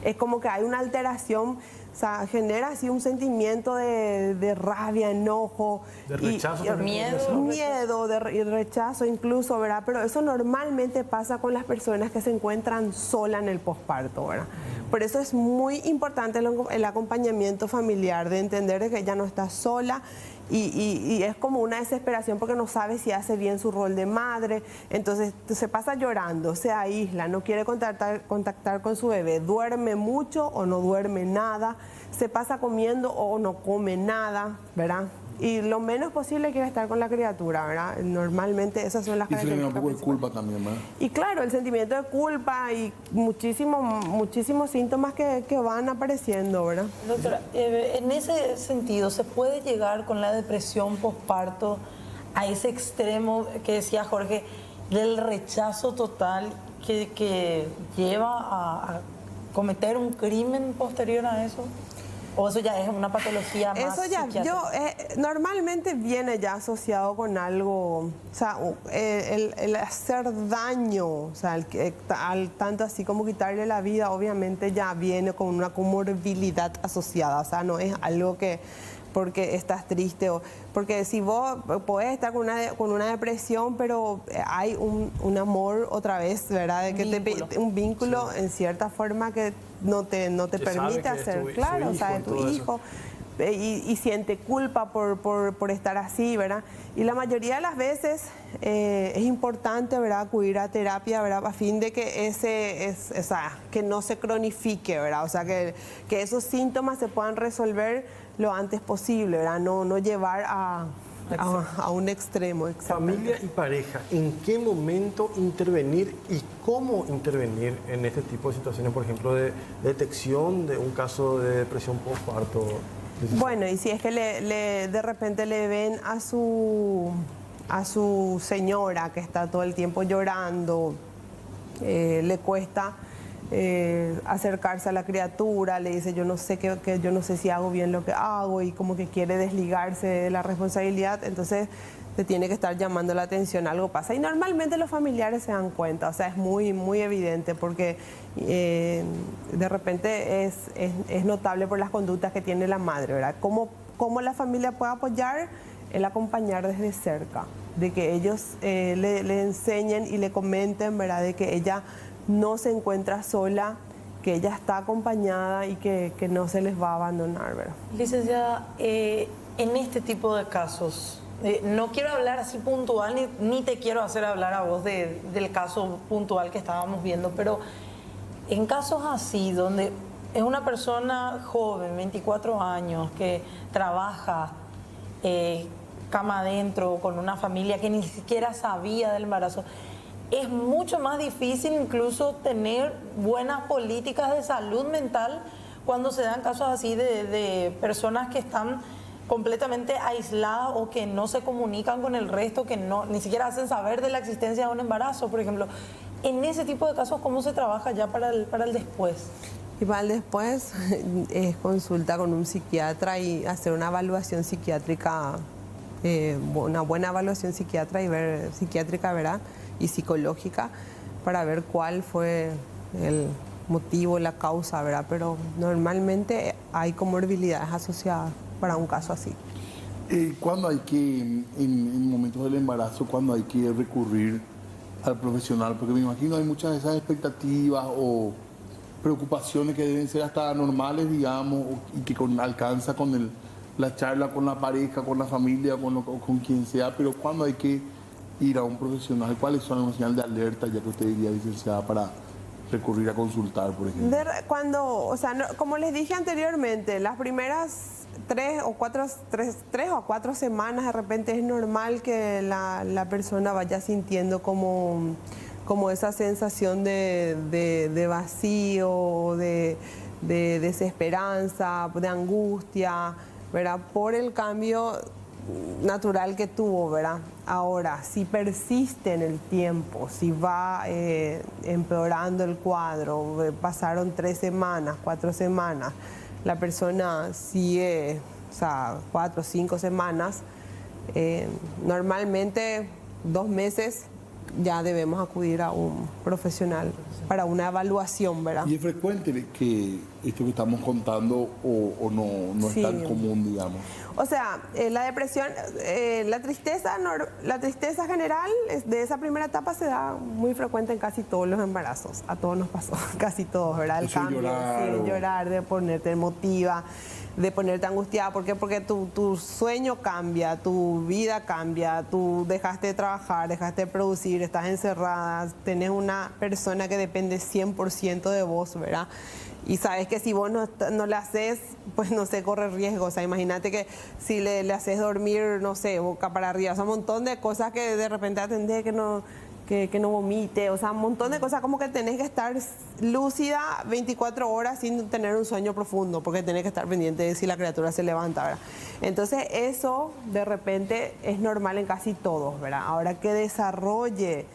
Es como que hay una alteración, o sea, genera así un sentimiento de rabia, enojo, de rechazo, miedo, y rechazo incluso, ¿verdad? Pero eso normalmente pasa con las personas que se encuentran solas en el posparto, ¿verdad? Por eso es muy importante el acompañamiento familiar, de entender que ella no está sola y es como una desesperación porque no sabe si hace bien su rol de madre, entonces se pasa llorando, se aísla, no quiere contactar con su bebé, duerme mucho o no duerme nada, se pasa comiendo o no come nada, ¿verdad? Y lo menos posible quiere estar con la criatura, ¿verdad? Normalmente esas son las características. Y se le da un poco de culpa también, ¿verdad? Y claro, el sentimiento de culpa y muchísimos síntomas que van apareciendo, ¿verdad? Doctora, en ese sentido, ¿se puede llegar con la depresión postparto a ese extremo que decía Jorge, del rechazo total que lleva a cometer un crimen posterior a eso? ¿O eso ya es una patología más Eso ya, psiquiátrica? Normalmente viene ya asociado con algo, o sea, el hacer daño, o sea, tanto así como quitarle la vida, obviamente ya viene con una comorbilidad asociada, o sea, no es algo que porque estás triste, porque si vos podés estar con una depresión, pero hay un amor otra vez, ¿verdad? De que un vínculo en cierta forma que no te permite hacer, claro, o sea, de tu hijo. Y siente culpa por estar así, ¿verdad? Y la mayoría de las veces es importante, ¿verdad?, acudir a terapia, ¿verdad?, a fin de que que no se cronifique, ¿verdad? O sea, que esos síntomas se puedan resolver lo antes posible, ¿verdad? No llevar a un extremo. Familia y pareja, ¿en qué momento intervenir y cómo intervenir en este tipo de situaciones, por ejemplo, de detección de un caso de depresión postparto? Bueno, y si es que de repente le ven a su señora que está todo el tiempo llorando, le cuesta acercarse a la criatura, le dice yo no sé yo no sé si hago bien lo que hago, y como que quiere desligarse de la responsabilidad, entonces te tiene que estar llamando la atención, algo pasa. Y normalmente los familiares se dan cuenta, o sea, es muy, muy evidente, porque de repente es notable por las conductas que tiene la madre, ¿verdad? ¿Cómo la familia puede apoyar? El acompañar desde cerca, de que ellos le enseñen y le comenten, ¿verdad?, de que ella no se encuentra sola, que ella está acompañada y que no se les va a abandonar, ¿verdad? Licenciada, en este tipo de casos, no quiero hablar así puntual, ni te quiero hacer hablar a vos del caso puntual que estábamos viendo, pero en casos así, donde es una persona joven, 24 años, que trabaja cama adentro, con una familia que ni siquiera sabía del embarazo, es mucho más difícil incluso tener buenas políticas de salud mental cuando se dan casos así de personas que están completamente aisladas o que no se comunican con el resto, que ni siquiera hacen saber de la existencia de un embarazo, por ejemplo. En ese tipo de casos, ¿cómo se trabaja ya para el después? Y para el después es consulta con un psiquiatra y hacer una evaluación psiquiátrica, una buena evaluación psiquiátrica, ¿verdad?, y psicológica, para ver cuál fue el motivo, la causa, ¿verdad? Pero normalmente hay comorbilidades asociadas para un caso así. ¿Cuándo hay que, en momentos del embarazo, cuándo hay que recurrir al profesional? Porque me imagino hay muchas de esas expectativas o preocupaciones que deben ser hasta normales, digamos, y que alcanza con la charla con la pareja, con la familia, con quien sea, pero ¿cuándo hay que ir a un profesional? ¿Cuáles son las señales de alerta, ya que usted diría, licenciada, para recurrir a consultar, por ejemplo? Como les dije anteriormente, las primeras 3 o 4 semanas de repente es normal que la persona vaya sintiendo como esa sensación de vacío, de desesperanza, de angustia, ¿verdad?, por el cambio natural que tuvo, ¿verdad? Ahora, si persiste en el tiempo, si va empeorando el cuadro, pasaron 3 semanas, 4 semanas, la persona sigue, 4 o 5 semanas, normalmente 2 meses ya debemos acudir a un profesional para una evaluación, ¿verdad? ¿Y es frecuente que esto que estamos contando o no es tan común, digamos? O sea, la depresión, la tristeza general de esa primera etapa se da muy frecuente en casi todos los embarazos. A todos nos pasó, casi todos, ¿verdad? El cambio, llorar, de ponerte emotiva, de ponerte angustiada. ¿Por qué? Porque tu sueño cambia, tu vida cambia, tú dejaste de trabajar, dejaste de producir, estás encerrada, tenés una persona que depende 100% de vos, ¿verdad? Y sabes que si vos no le haces, pues no sé, corre riesgo. O sea, imagínate que si le haces dormir, no sé, boca para arriba. O sea, un montón de cosas que de repente atendés que no vomite. O sea, un montón de cosas como que tenés que estar lúcida 24 horas sin tener un sueño profundo, porque tenés que estar pendiente de si la criatura se levanta, ¿verdad? Entonces, eso de repente es normal en casi todos, ¿verdad? Ahora que desarrolle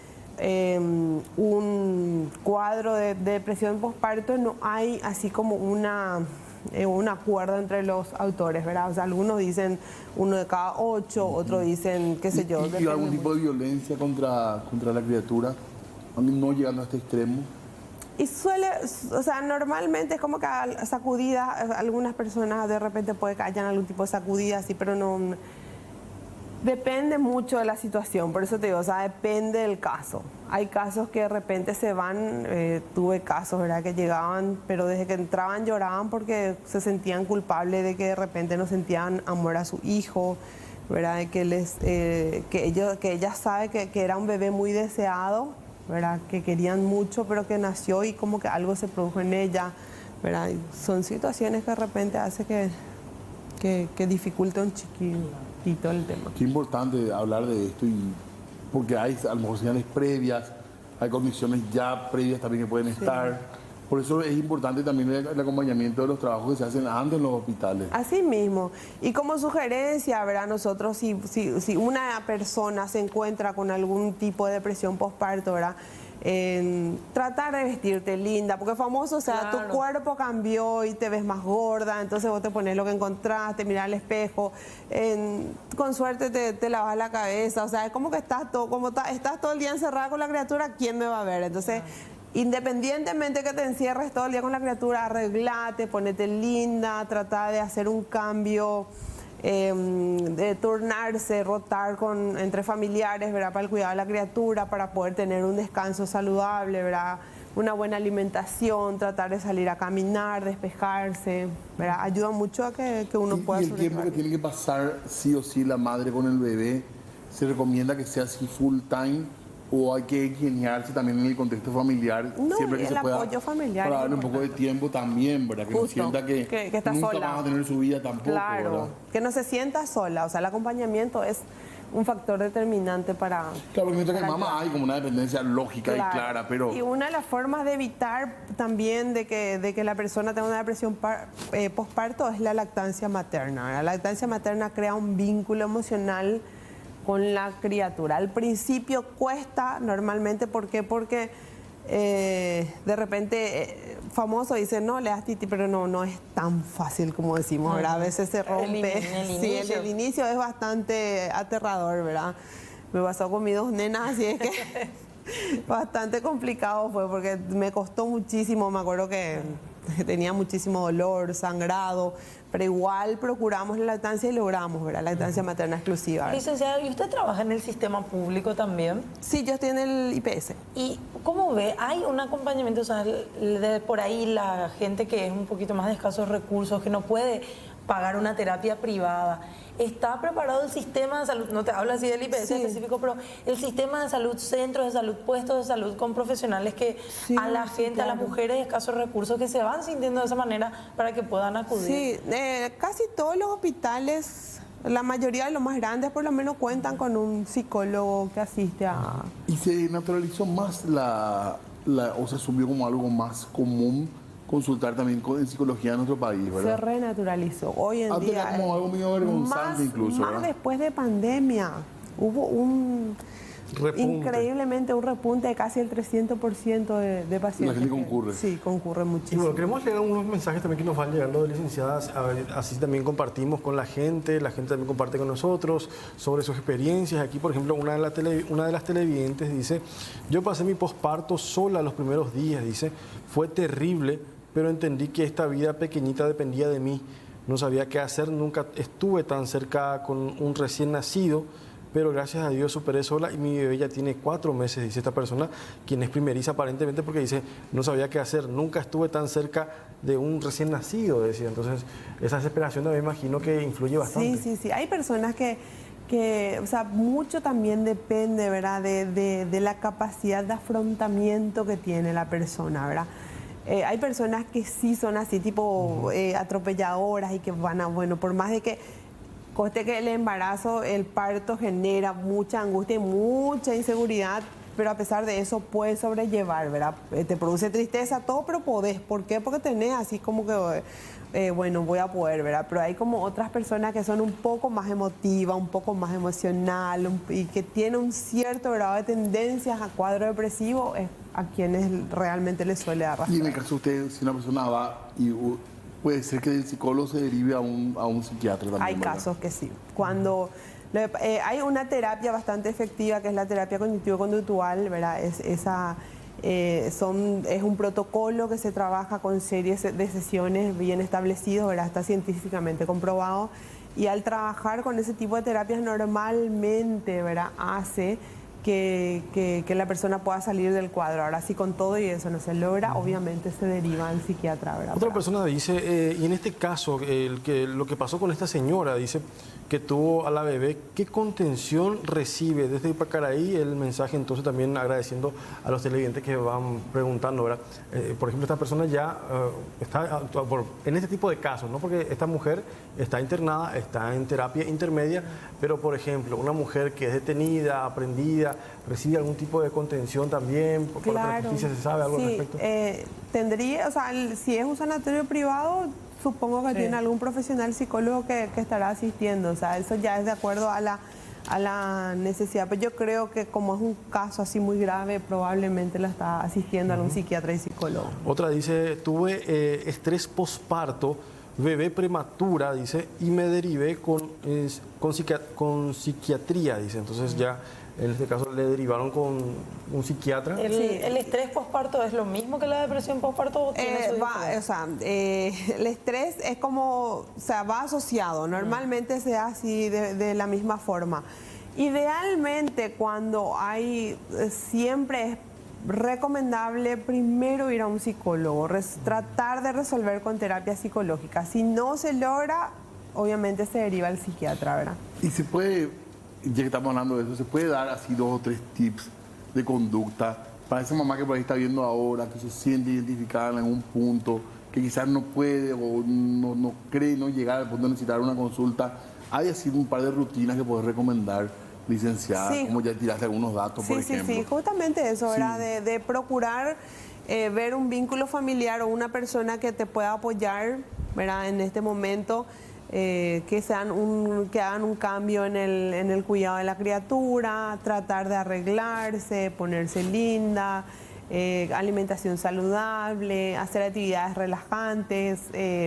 un cuadro de depresión postparto, no hay así como un acuerdo entre los autores, ¿verdad? O sea, algunos dicen 1 de cada 8, otros dicen, qué sé yo. ¿Y algún tipo de violencia contra la criatura, no llegando a este extremo? Y o sea, normalmente es como que sacudidas, algunas personas de repente puede que hayan algún tipo de sacudida, sí, pero no. Depende mucho de la situación, por eso te digo, o sea, depende del caso. Hay casos que de repente se van, tuve casos, ¿verdad?, que llegaban, pero desde que entraban lloraban porque se sentían culpables de que de repente no sentían amor a su hijo, ¿verdad?, de que ella sabe que era un bebé muy deseado, ¿verdad?, que querían mucho, pero que nació y como que algo se produjo en ella, ¿verdad? Y son situaciones que de repente hace que dificulta un chiquitito el tema. Qué importante hablar de esto, porque hay a lo mejor señales previas, hay condiciones ya previas también que pueden estar. Por eso es importante también el acompañamiento de los trabajos que se hacen antes en los hospitales. Así mismo. Y como sugerencia, ¿verdad? Nosotros, si una persona se encuentra con algún tipo de depresión postparto, ¿verdad?, tratar de vestirte linda, porque famoso, o sea, tu cuerpo cambió y te ves más gorda, entonces vos te pones lo que encontraste, mirar al espejo, con suerte te lavas la cabeza, o sea, es como que estás todo el día encerrada con la criatura, ¿quién me va a ver? Entonces, independientemente que te encierres todo el día con la criatura, arreglate, ponete linda, trata de hacer un cambio, de turnarse, rotar entre familiares, ¿verdad?, para el cuidado de la criatura, para poder tener un descanso saludable, ¿verdad?, una buena alimentación, tratar de salir a caminar, despejarse, ¿verdad?, ayuda mucho a que uno pueda sobrevivir. ¿Y el tiempo que tiene que pasar sí o sí la madre con el bebé, se recomienda que sea así full time o hay que ingeniarse también en el contexto familiar? No, siempre que el se pueda, apoyo familiar para darle un poco de tiempo también, ¿verdad? Que Justo, no sienta que está nunca sola. vas a tener su vida tampoco, Claro, ¿verdad? que no se sienta sola, o sea, el acompañamiento es un factor determinante para... Claro, porque mientras que mamá hay como una dependencia lógica y clara, pero... Y una de las formas de evitar también de que la persona tenga una depresión postparto es la lactancia materna. La lactancia materna crea un vínculo emocional con la criatura. Al principio cuesta normalmente, ¿por qué? Porque de repente famoso dice, no, le das titi, pero no es tan fácil como decimos, ¿verdad? A veces se rompe. Sí, el inicio es bastante aterrador, ¿verdad? Me pasó con mis 2 nenas, así es que bastante complicado fue, porque me costó muchísimo, me acuerdo que tenía muchísimo dolor, sangrado, pero igual procuramos la lactancia y logramos, ¿verdad?, la lactancia materna exclusiva, ¿verdad? Licenciada, ¿y usted trabaja en el sistema público también? Sí, yo estoy en el IPS. ¿Y cómo ve? ¿Hay un acompañamiento? O sea, de por ahí la gente que es un poquito más de escasos recursos, que no puede pagar una terapia privada, ¿está preparado el sistema de salud? No te hablo así del IPS específico, pero el sistema de salud, centros de salud, puestos de salud con profesionales que a la gente, a las mujeres de escasos recursos que se van sintiendo de esa manera para que puedan acudir? Sí, casi todos los hospitales, la mayoría de los más grandes por lo menos cuentan con un psicólogo que asiste a... Y se naturalizó más o se asumió como algo más común consultar también en psicología en nuestro país, ¿verdad? Se renaturalizó. Hoy en antes día... era como algo medio vergonzante incluso, más ¿verdad? después de pandemia, hubo increíblemente un repunte de casi el 300% de pacientes. La gente concurre. Sí, concurre muchísimo. Y bueno, queremos leer unos mensajes también que nos van llegando de licenciadas, así también compartimos con la gente también comparte con nosotros sobre sus experiencias. Aquí, por ejemplo, una de las televidentes dice, yo pasé mi posparto sola los primeros días, dice, fue terrible, pero entendí que esta vida pequeñita dependía de mí. No sabía qué hacer, nunca estuve tan cerca con un recién nacido, pero gracias a Dios superé sola y mi bebé ya tiene 4 meses, dice esta persona, quien es primeriza aparentemente, porque dice, no sabía qué hacer, nunca estuve tan cerca de un recién nacido, decía. Entonces, esa desesperación también me imagino que influye bastante. Sí. Hay personas que, o sea, mucho también depende, ¿verdad?, de la capacidad de afrontamiento que tiene la persona, ¿verdad? Hay personas que sí son así, tipo atropelladoras y que van a, bueno, por más de que coste que el embarazo, el parto genera mucha angustia y mucha inseguridad, pero a pesar de eso puedes sobrellevar, ¿verdad? Te produce tristeza, todo, pero podés. ¿Por qué? Porque tenés así como que, bueno, voy a poder, ¿verdad? Pero hay como otras personas que son un poco más emotivas, un poco más emocional y que tienen un cierto grado de tendencias a cuadro depresivo, es a quienes realmente les suele arrastrar. Y en el caso de usted, si una persona va y puede ser que del psicólogo se derive a un psiquiatra también, Hay ¿verdad? casos que sí. Cuando hay una terapia bastante efectiva que es la terapia cognitivo-conductual, ¿verdad? Es un protocolo que se trabaja con series de sesiones bien establecidos, ¿verdad? Está científicamente comprobado. Y al trabajar con ese tipo de terapias normalmente, ¿verdad? Hace que la persona pueda salir del cuadro. Ahora, si con todo y eso no se logra, obviamente se deriva al psiquiatra, ¿verdad? Otra persona dice, y en este caso, lo que pasó con esta señora, dice que tuvo a la bebé, ¿qué contención recibe? Desde Ipacaraí el mensaje, entonces también agradeciendo a los televidentes que van preguntando, ¿verdad? Por ejemplo, esta persona ya está en este tipo de casos, ¿no? Porque esta mujer está internada, está en terapia intermedia, pero por ejemplo, una mujer que es detenida, aprendida, ¿recibe algún tipo de contención también? ¿Por parte de la justicia se sabe algo al respecto? Tendría, o sea, si es un sanatorio privado, supongo que tiene algún profesional psicólogo que estará asistiendo. O sea, eso ya es de acuerdo a la necesidad. Pero yo creo que como es un caso así muy grave, probablemente la está asistiendo algún psiquiatra y psicólogo. Otra dice, tuve estrés posparto, bebé prematura, dice, y me derivé con psiquiatría, dice. Entonces ya, en este caso, le derivaron con un psiquiatra. ¿El estrés posparto es lo mismo que la depresión posparto o tiene su diferencia? El estrés es como, o sea, va asociado. Normalmente se da así de la misma forma. Idealmente, cuando siempre es recomendable primero ir a un psicólogo, tratar de resolver con terapia psicológica. Si no se logra, obviamente se deriva al psiquiatra, ¿verdad? Y se puede, ya que estamos hablando de eso, se puede dar así 2 o 3 tips de conducta para esa mamá que por ahí está viendo ahora, que se siente identificada en algún punto, que quizás no puede o no cree no llegar al punto de necesitar una consulta. Hay así un par de rutinas que podés recomendar, licenciada, como ya tiraste algunos datos, por ejemplo. Sí, justamente eso, ¿verdad? De procurar ver un vínculo familiar o una persona que te pueda apoyar, ¿verdad? En este momento, que hagan un cambio en el cuidado de la criatura, tratar de arreglarse, ponerse linda, alimentación saludable, hacer actividades relajantes,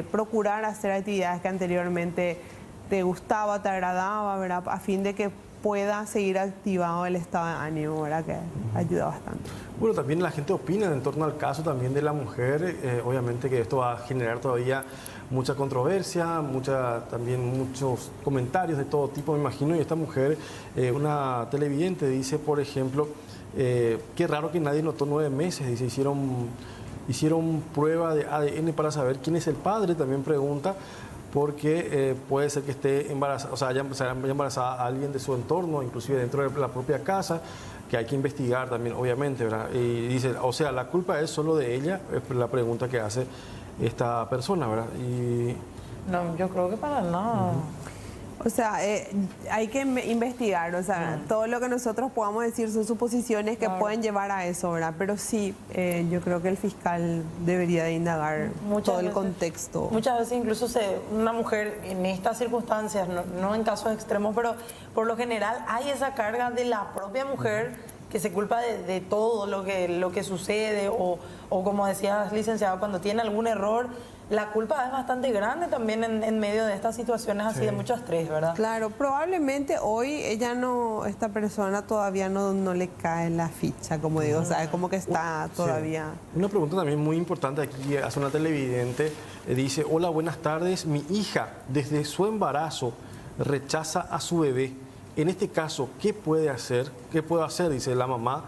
procurar hacer actividades que anteriormente te gustaba, te agradaba, ¿verdad? A fin de que pueda seguir activado el estado de ánimo, ¿verdad? Que ayuda bastante. Bueno, también la gente opina en torno al caso también de la mujer. Obviamente que esto va a generar todavía mucha controversia, también muchos comentarios de todo tipo, me imagino. Y esta mujer, una televidente, dice, por ejemplo, qué raro que nadie notó 9 meses. Dice, hicieron prueba de ADN para saber quién es el padre, también pregunta. Porque puede ser que esté embarazada, o sea, haya embarazada a alguien de su entorno, inclusive dentro de la propia casa, que hay que investigar también, obviamente, ¿verdad? Y dice, o sea, la culpa es solo de ella, es la pregunta que hace esta persona, ¿verdad? No, yo creo que para nada. O sea, hay que investigar, o sea, todo lo que nosotros podamos decir son suposiciones que pueden llevar a eso, ¿verdad? Pero sí, yo creo que el fiscal debería de indagar todo el contexto. Muchas veces incluso una mujer en estas circunstancias, no en casos extremos, pero por lo general hay esa carga de la propia mujer que se culpa de todo lo que sucede o como decías, licenciado, cuando tiene algún error. La culpa es bastante grande también en medio de estas situaciones así de mucho estrés, ¿verdad? Claro, probablemente hoy esta persona todavía no le cae la ficha, como digo, o sea, es como que está todavía... Sí. Una pregunta también muy importante aquí, hace una televidente, dice, hola, buenas tardes, mi hija desde su embarazo rechaza a su bebé. En este caso, ¿qué puede hacer? ¿Qué puedo hacer? Dice la mamá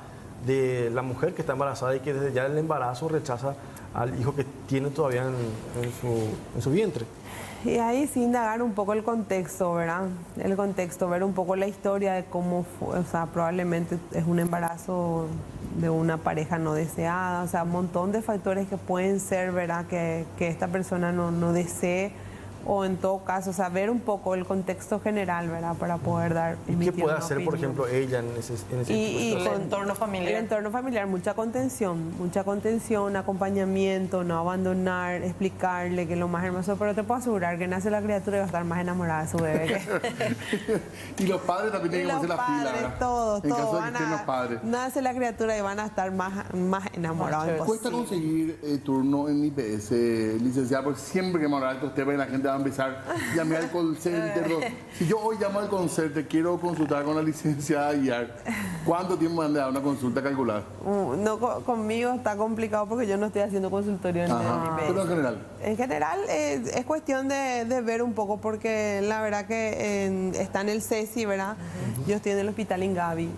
de la mujer que está embarazada y que desde ya el embarazo rechaza al hijo que tiene todavía en su vientre. Y ahí sí indagar un poco el contexto, ¿verdad? El contexto, ver un poco la historia de cómo fue, o sea, probablemente es un embarazo de una pareja no deseada, o sea, un montón de factores que pueden ser, ¿verdad? Que esta persona no desee o en todo caso, o sea, ver un poco el contexto general, ¿verdad? Para poder dar... ¿Y qué puede hacer, por ejemplo, ella en ese y el entorno familiar? El entorno familiar, mucha contención, acompañamiento, no abandonar, explicarle que es lo más hermoso, pero te puedo asegurar que nace la criatura y va a estar más enamorada de su bebé. Y los padres también tienen que hacer la fila, ¿verdad? Todos, en caso de que van estén los padres. nace la criatura y van a estar más enamorados. ¿Cuesta conseguir turno en IPS, licenciada? Porque siempre que me hablar de estos temas la gente va a empezar a llamar al call center. Si yo hoy llamo al call center, quiero consultar con la licenciada Aguiar, ¿cuánto tiempo me han de dar una consulta calculada? No, conmigo está complicado porque yo no estoy haciendo consultorio en el IPS. Pero en general. En general es cuestión de ver un poco porque la verdad que está en el CESI, ¿verdad? Yo estoy en el hospital Ingavi.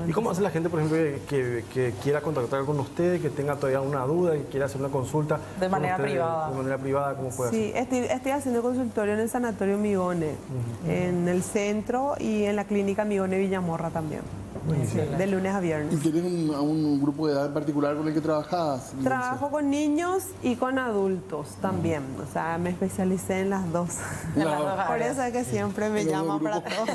¿Y cómo hace la gente, por ejemplo, que quiera contactar con usted, que tenga todavía una duda, que quiera hacer una consulta? De manera privada. De manera privada, ¿cómo puede hacer? Sí, estoy haciendo consultorio en el Sanatorio Migone, en el centro y en la clínica Migone Villamorra también. De lunes a viernes. ¿Y tienes un grupo de edad en particular con el que trabajas? Trabajo con niños y con adultos también. O sea, me especialicé en las dos. Por eso es que siempre me llaman para todo.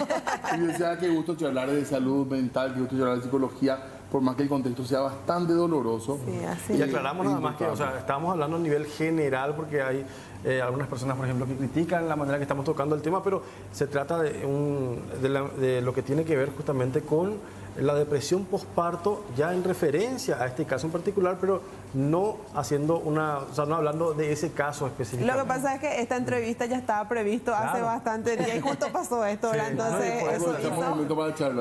Y decía que gusto charlar de salud mental, que gusto charlar de psicología, por más que el contexto sea bastante doloroso. Sí, así Y aclaramos nada más que, o sea, estamos hablando a nivel general porque hay algunas personas, por ejemplo, que critican la manera que estamos tocando el tema, pero se trata de lo que tiene que ver justamente con la depresión posparto, ya en referencia a este caso en particular, pero no haciendo no hablando de ese caso específico. Lo que pasa es que esta entrevista ya estaba previsto hace bastante días y justo pasó esto, ¿verdad? Entonces, eso hizo,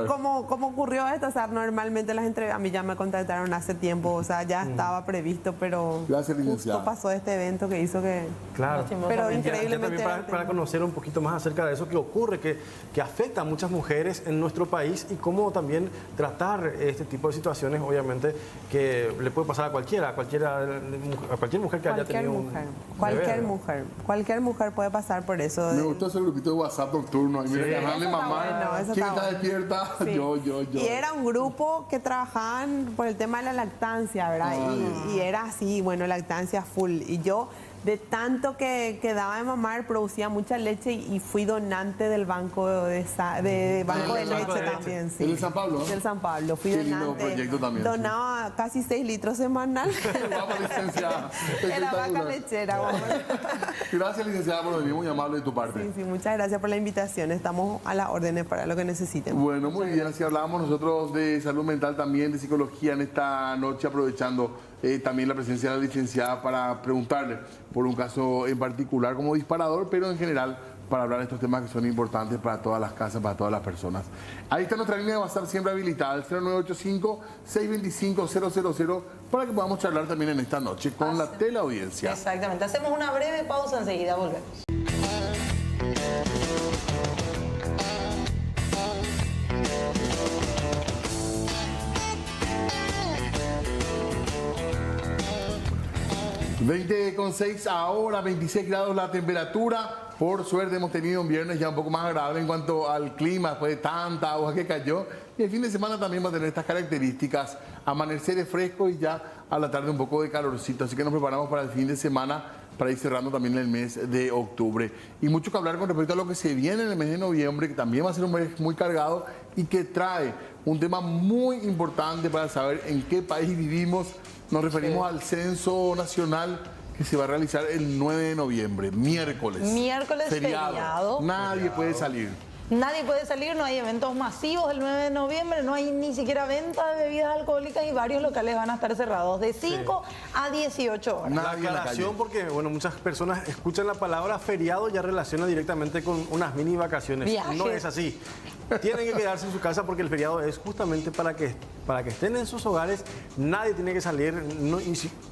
¿cómo ocurrió esto? O sea, normalmente las entrevistas, a mí ya me contactaron hace tiempo, o sea, ya estaba previsto, pero justo pasó este evento que hizo que... Claro. Pero increíblemente... Para conocer un poquito más acerca de eso que ocurre, que afecta a muchas mujeres en nuestro país y cómo también tratar este tipo de situaciones, obviamente, que le puede pasar a cualquier mujer que haya tenido Cualquier mujer puede pasar por eso. Me gustó ese grupito de WhatsApp nocturno. Y mira, llamarle mamá, ¿quién está despierta? Sí. Yo. Y era un grupo que trabajaban por el tema de la lactancia, ¿verdad? Y era así, bueno, lactancia full. Y yo, de tanto que daba de mamar, producía mucha leche y fui donante del banco de leche también. Sí. ¿Del San Pablo? Del San Pablo. Fui Qué donante. lindo proyecto también. Donaba casi 6 litros semanal. Guapa, licenciada. Era vaca lechera. Gracias, licenciada, por venir, muy amable de tu parte. Sí, muchas gracias por la invitación. Estamos a las órdenes para lo que necesiten. Bueno, muy bien, así hablábamos nosotros de salud mental, también de psicología en esta noche, aprovechando también la presencia de la licenciada para preguntarle por un caso en particular como disparador, pero en general para hablar de estos temas que son importantes para todas las casas, para todas las personas. Ahí está nuestra línea de WhatsApp siempre habilitada, el 0985-625-000, para que podamos charlar también en esta noche con la teleaudiencia. Exactamente. Hacemos una breve pausa, enseguida volvemos. ...20,6 ahora, 26 grados la temperatura. Por suerte hemos tenido un viernes ya un poco más agradable en cuanto al clima, después de tanta agua que cayó. Y el fin de semana también va a tener estas características, amaneceres frescos y ya a la tarde un poco de calorcito. Así que nos preparamos para el fin de semana, para ir cerrando también el mes de octubre. Y mucho que hablar con respecto a lo que se viene en el mes de noviembre, que también va a ser un mes muy cargado y que trae un tema muy importante para saber en qué país vivimos. Nos referimos al censo nacional que se va a realizar el 9 de noviembre, miércoles. Miércoles feriado. Nadie puede salir. Nadie puede salir, no hay eventos masivos el 9 de noviembre, no hay ni siquiera venta de bebidas alcohólicas y varios locales van a estar cerrados de 5 a 18 horas. La aclaración, porque bueno, muchas personas escuchan la palabra feriado y ya relacionan directamente con unas mini vacaciones. Viajes. No es así. Tienen que quedarse en su casa porque el feriado es justamente para que estén en sus hogares. Nadie tiene que salir,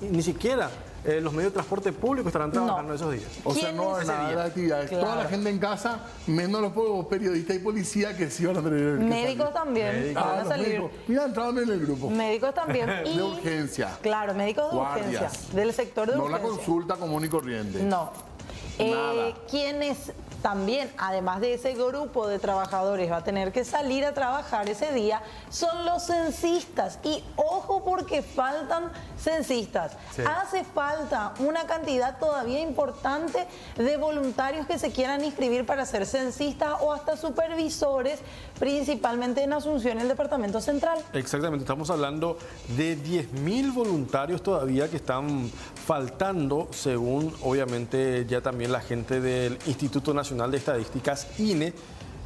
ni siquiera los medios de transporte público estarán trabajando esos días. O sea, no hay nada de actividades. Claro. Toda la gente en casa, menos los periodistas y policías que sí van a tener que médicos salir. también van a salir. Mira, entraron en el grupo. Médicos también. De urgencia. Claro, médicos de Guardias. urgencia. Del sector de urgencia. No la consulta común y corriente. No. Nada. Quienes también, además de ese grupo de trabajadores va a tener que salir a trabajar ese día, son los censistas. Y ojo, porque faltan censistas. Sí. Hace falta una cantidad todavía importante de voluntarios que se quieran inscribir para ser censistas o hasta supervisores, principalmente en Asunción, el Departamento Central. Exactamente, estamos hablando de 10.000 voluntarios todavía que están faltando, según obviamente ya también la gente del Instituto Nacional de Estadísticas, INE,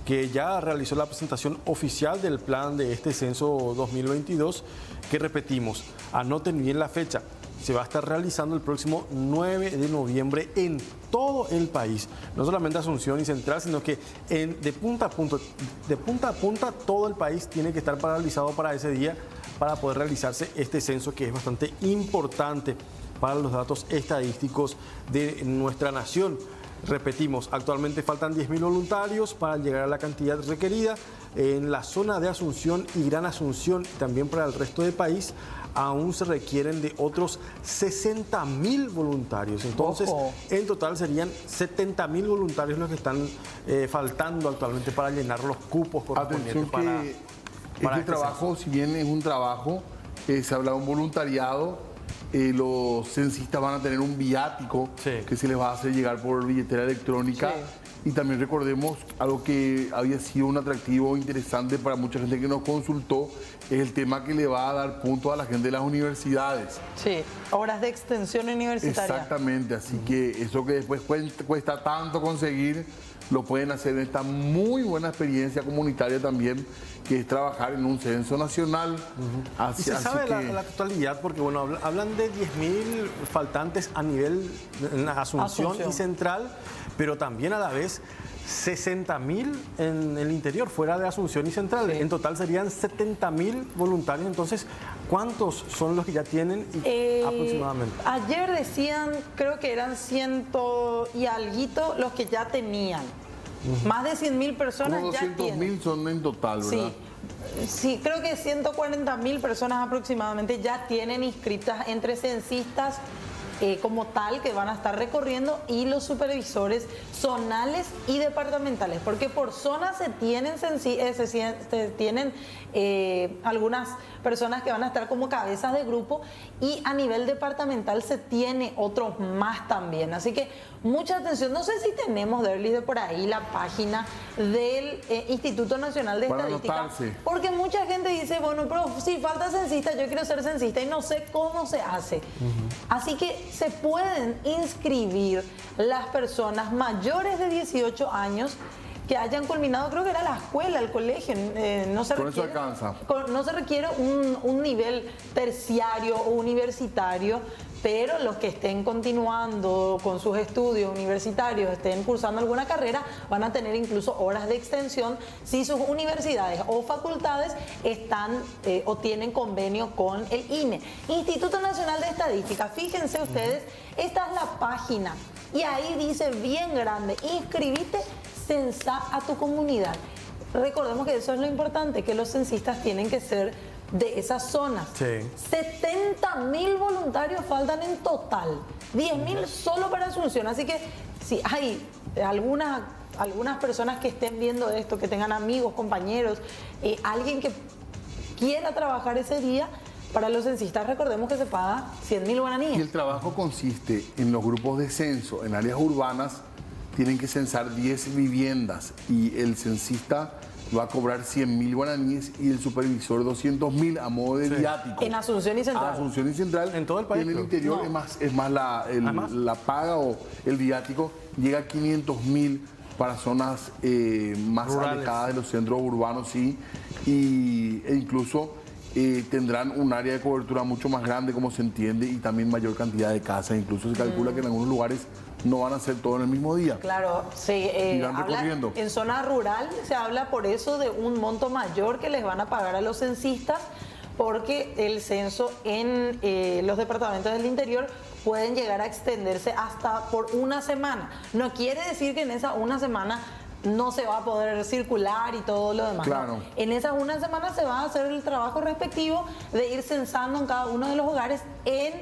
que ya realizó la presentación oficial del plan de este censo 2022, que repetimos, anoten bien la fecha, se va a estar realizando el próximo 9 de noviembre en todo el país, no solamente Asunción y Central, sino que de punta a punta todo el país tiene que estar paralizado para ese día, para poder realizarse este censo, que es bastante importante para los datos estadísticos de nuestra nación. Repetimos, actualmente faltan 10.000 voluntarios para llegar a la cantidad requerida. En la zona de Asunción y Gran Asunción, también para el resto del país, aún se requieren de otros 60.000 voluntarios. Entonces, en total serían 70.000 voluntarios los que están faltando actualmente para llenar los cupos correspondientes. Atención que este trabajo, si bien es un trabajo, se habla de un voluntariado, los censistas van a tener un viático que se les va a hacer llegar por billetera electrónica. Y también recordemos algo que había sido un atractivo interesante para mucha gente que nos consultó, es el tema que le va a dar puntos a la gente de las universidades. Sí, horas de extensión universitaria. Exactamente, así que eso que después cuesta tanto conseguir, lo pueden hacer en esta muy buena experiencia comunitaria también, que es trabajar en un censo nacional. Y se sabe la totalidad, porque bueno, hablan de 10.000 faltantes a nivel en Asunción y Central, pero también a la vez 60.000 en el interior, fuera de Asunción y Central. En total serían 70.000 voluntarios. Entonces, ¿cuántos son los que ya tienen aproximadamente? Ayer decían, creo que eran 100 y alguito los que ya tenían. Más de 100.000 personas como ya tienen. 200.000 son en total, ¿verdad? Sí, creo que 140.000 personas aproximadamente ya tienen inscritas entre censistas como tal, que van a estar recorriendo, y los supervisores zonales y departamentales, porque por zona se tienen algunas personas que van a estar como cabezas de grupo, y a nivel departamental se tiene otros más también. Así que mucha atención. No sé si tenemos, Derlis, de por ahí la página del Instituto Nacional de Estadística, anotarse, porque mucha gente dice, bueno, pero si falta censista, yo quiero ser censista y no sé cómo se hace. Así que se pueden inscribir las personas mayores de 18 años que hayan culminado, creo que era la escuela, el colegio, no se con requiere, eso alcanza. No se requiere un nivel terciario o universitario, pero los que estén continuando con sus estudios universitarios, estén cursando alguna carrera, van a tener incluso horas de extensión si sus universidades o facultades están o tienen convenio con el INE. Instituto Nacional de Estadística, fíjense ustedes, esta es la página y ahí dice bien grande, inscribite, censá a tu comunidad. Recordemos que eso es lo importante, que los censistas tienen que ser de esas zonas. 70.000 voluntarios faltan en total, 10.000 solo para Asunción. Así que si hay algunas personas que estén viendo esto, que tengan amigos, compañeros, alguien que quiera trabajar ese día, para los censistas recordemos que se paga 100.000 guaraníes. Y el trabajo consiste en los grupos de censo en áreas urbanas. Tienen que censar 10 viviendas y el censista va a cobrar 100.000 guaraníes y el supervisor 200.000 a modo de viático. En Asunción y Central. Asunción y Central. En todo el país. Y en el interior es más la paga o el viático llega a 500.000 para zonas más rurales, alejadas de los centros urbanos, sí. E incluso tendrán un área de cobertura mucho más grande, como se entiende, y también mayor cantidad de casas. Incluso se calcula que en algunos lugares no van a ser todo en el mismo día. Claro, sí. Recorriendo. En zona rural se habla por eso de un monto mayor que les van a pagar a los censistas, porque el censo en los departamentos del interior pueden llegar a extenderse hasta por una semana. No quiere decir que en esa una semana no se va a poder circular y todo lo demás. Claro. No. En esas una semana se va a hacer el trabajo respectivo de ir censando en cada uno de los hogares en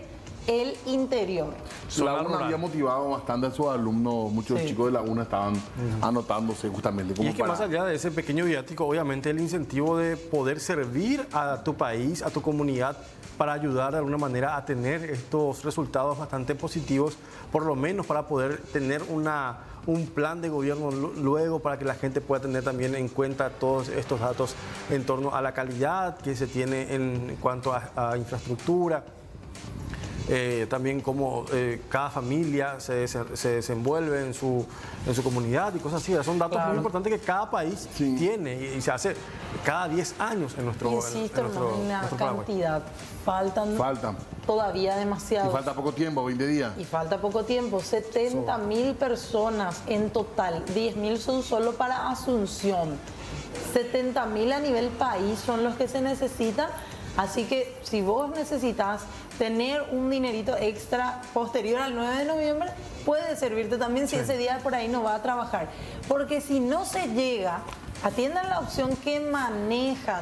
el interior. La UNA había motivado bastante a sus alumnos, muchos chicos de la UNA estaban anotándose justamente. Como Y es que más allá de ese pequeño viático, obviamente el incentivo de poder servir a tu país, a tu comunidad, para ayudar de alguna manera a tener estos resultados bastante positivos, por lo menos para poder tener un plan de gobierno luego para que la gente pueda tener también en cuenta todos estos datos en torno a la calidad que se tiene en cuanto a infraestructura. También cómo cada familia se desenvuelve en su comunidad y cosas así. Son datos muy importantes que cada país tiene y se hace cada 10 años en nuestro Insisto, nuestro cantidad. Faltan todavía demasiados. Y falta poco tiempo, 20 días. Y falta poco tiempo, 70.000 personas en total, 10.000 son solo para Asunción. 70.000 a nivel país son los que se necesitan. Así que si vos necesitas tener un dinerito extra posterior al 9 de noviembre, puede servirte también si ese día por ahí no va a trabajar. Porque si no se llega, atiendan la opción que manejan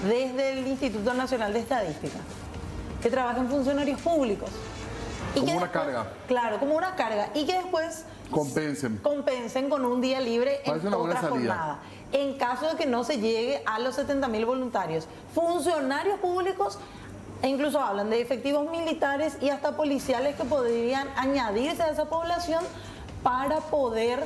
desde el Instituto Nacional de Estadística, que trabajan funcionarios públicos. Y como que una después, carga. Claro, como una carga. Y que después compensen con un día libre en otra jornada. En caso de que no se llegue a los 70.000 voluntarios. Funcionarios públicos, e incluso hablan de efectivos militares y hasta policiales que podrían añadirse a esa población para poder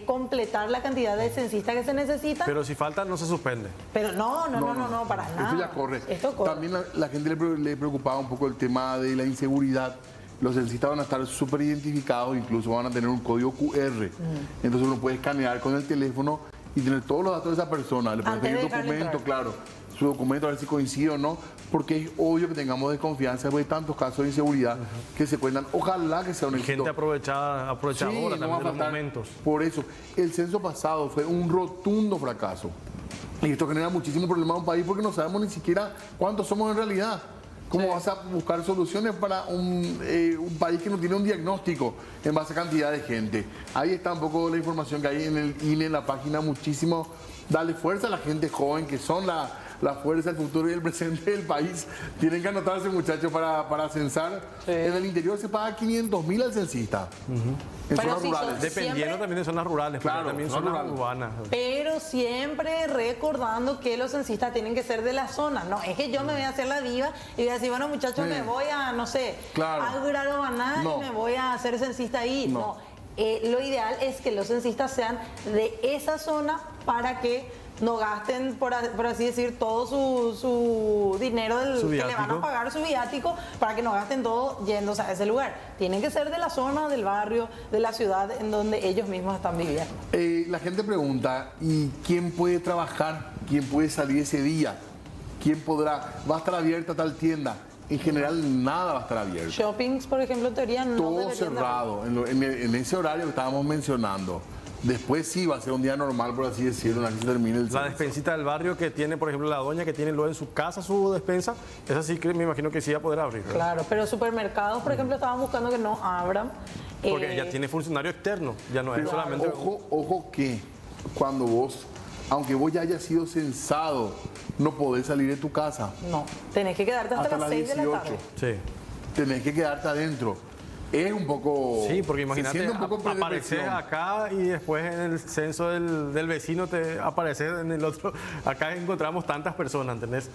completar la cantidad de censistas que se necesitan. Pero si falta, no se suspende. Pero no, para nada. Esto ya corre. Esto corre. También la gente le preocupaba un poco el tema de la inseguridad. Los censistas van a estar súper identificados, incluso van a tener un código QR. Entonces uno puede escanear con el teléfono y tener todos los datos de esa persona. Le puede pedir documento, claro, su documento, a ver si coincide o no, porque es obvio que tengamos desconfianza, porque hay tantos casos de inseguridad que se cuentan. Ojalá que sea un éxito. Gente aprovechadora también de los momentos. Por eso, el censo pasado fue un rotundo fracaso. Y esto genera muchísimo problema en un país porque no sabemos ni siquiera cuántos somos en realidad. ¿Cómo vas a buscar soluciones para un país que no tiene un diagnóstico en base a cantidad de gente? Ahí está un poco la información que hay en el INE, en la página, muchísimo. Dale fuerza a la gente joven, que son la fuerza, el futuro y el presente del país. Tienen que anotarse, muchachos, para censar. En el interior se paga 500.000 al censista. En zonas rurales. Dependiendo también de zonas rurales, claro, también zonas urbanas. Pero siempre recordando que los censistas tienen que ser de la zona. No, es que yo me voy a hacer la diva y voy a decir, bueno, muchachos, me voy a, no sé, a Granollers y me voy a hacer censista ahí. No. Lo ideal es que los censistas sean de esa zona para que no gasten, por así decir, todo su dinero que le van a pagar su viático, para que no gasten todo yéndose a ese lugar. Tienen que ser de la zona, del barrio, de la ciudad en donde ellos mismos están viviendo. La gente pregunta, ¿y quién puede trabajar? ¿Quién puede salir ese día? ¿Quién podrá? ¿Va a estar abierta tal tienda? En general, nada va a estar abierto. Shoppings, por ejemplo, en teoría no. Todo cerrado, en ese horario que estábamos mencionando. Después sí va a ser un día normal, por así decirlo, una vez que se termine el censo. La despensita del barrio que tiene, por ejemplo, la doña que tiene luego en su casa su despensa, esa sí que me imagino que sí va a poder abrir, ¿verdad? Claro, pero supermercados, por ejemplo, estaban buscando que no abran. Porque ya tiene funcionario externo, ya no es solamente... Ojo que cuando vos, aunque vos ya hayas sido censado, no podés salir de tu casa. No, tenés que quedarte hasta las 6 de la tarde. Sí. Tenés que quedarte adentro. Es un poco... Sí, porque imagínate aparecer acá y después en el censo del vecino te aparece en el otro. Acá encontramos tantas personas, ¿entendés?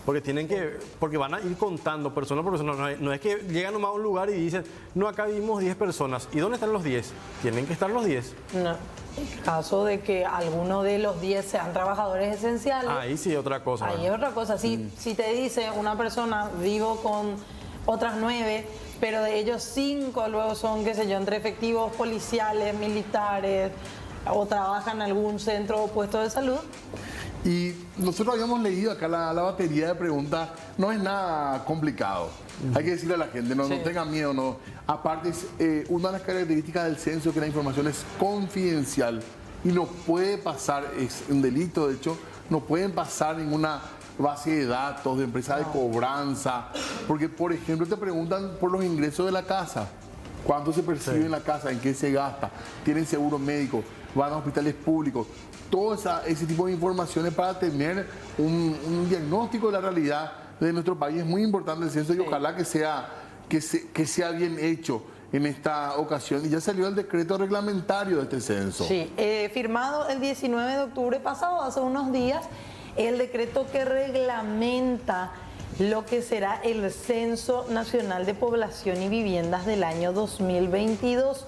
Porque van a ir contando persona por persona. No es que llegan nomás a un lugar y dicen, no, acá vimos 10 personas. ¿Y dónde están los 10? Tienen que estar los 10. No. En caso de que alguno de los 10 sean trabajadores esenciales. Ahí sí, otra cosa. Ahí es otra cosa. Si te dice una persona, vivo con otras 9, pero de ellos 5 luego son, qué sé yo, entre efectivos policiales, militares, o trabajan en algún centro o puesto de salud. Y nosotros habíamos leído acá la batería de preguntas, no es nada complicado. Hay que decirle a la gente, no tengan miedo, no. Aparte, una de las características del censo es que la información es confidencial y no puede pasar, es un delito de hecho, no pueden pasar ninguna base de datos de empresa de cobranza, porque por ejemplo te preguntan por los ingresos de la casa, cuánto se percibe en la casa, en qué se gasta, tienen seguro médico, van a hospitales públicos, todo ese tipo de informaciones para tener un diagnóstico de la realidad de nuestro país. Es muy importante el censo y ojalá que sea que sea bien hecho en esta ocasión. Y ya salió el decreto reglamentario de este censo. Sí, firmado el 19 de octubre pasado, hace unos días, el decreto que reglamenta lo que será el Censo Nacional de Población y Viviendas del año 2022.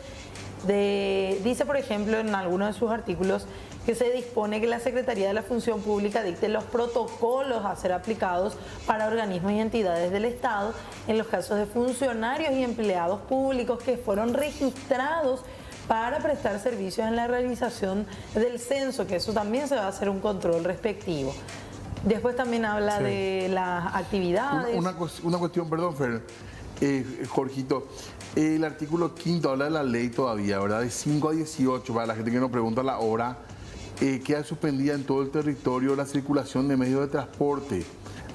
Dice, por ejemplo, en algunos de sus artículos que se dispone que la Secretaría de la Función Pública dicte los protocolos a ser aplicados para organismos y entidades del Estado en los casos de funcionarios y empleados públicos que fueron registrados para prestar servicios en la realización del censo, que eso también se va a hacer un control respectivo. Después también habla de las actividades. Una cuestión, perdón, Fer, Jorgito. El artículo 5 habla de la ley todavía, ¿verdad? De 5 a 18, para la gente que nos pregunta la hora, queda suspendida en todo el territorio la circulación de medios de transporte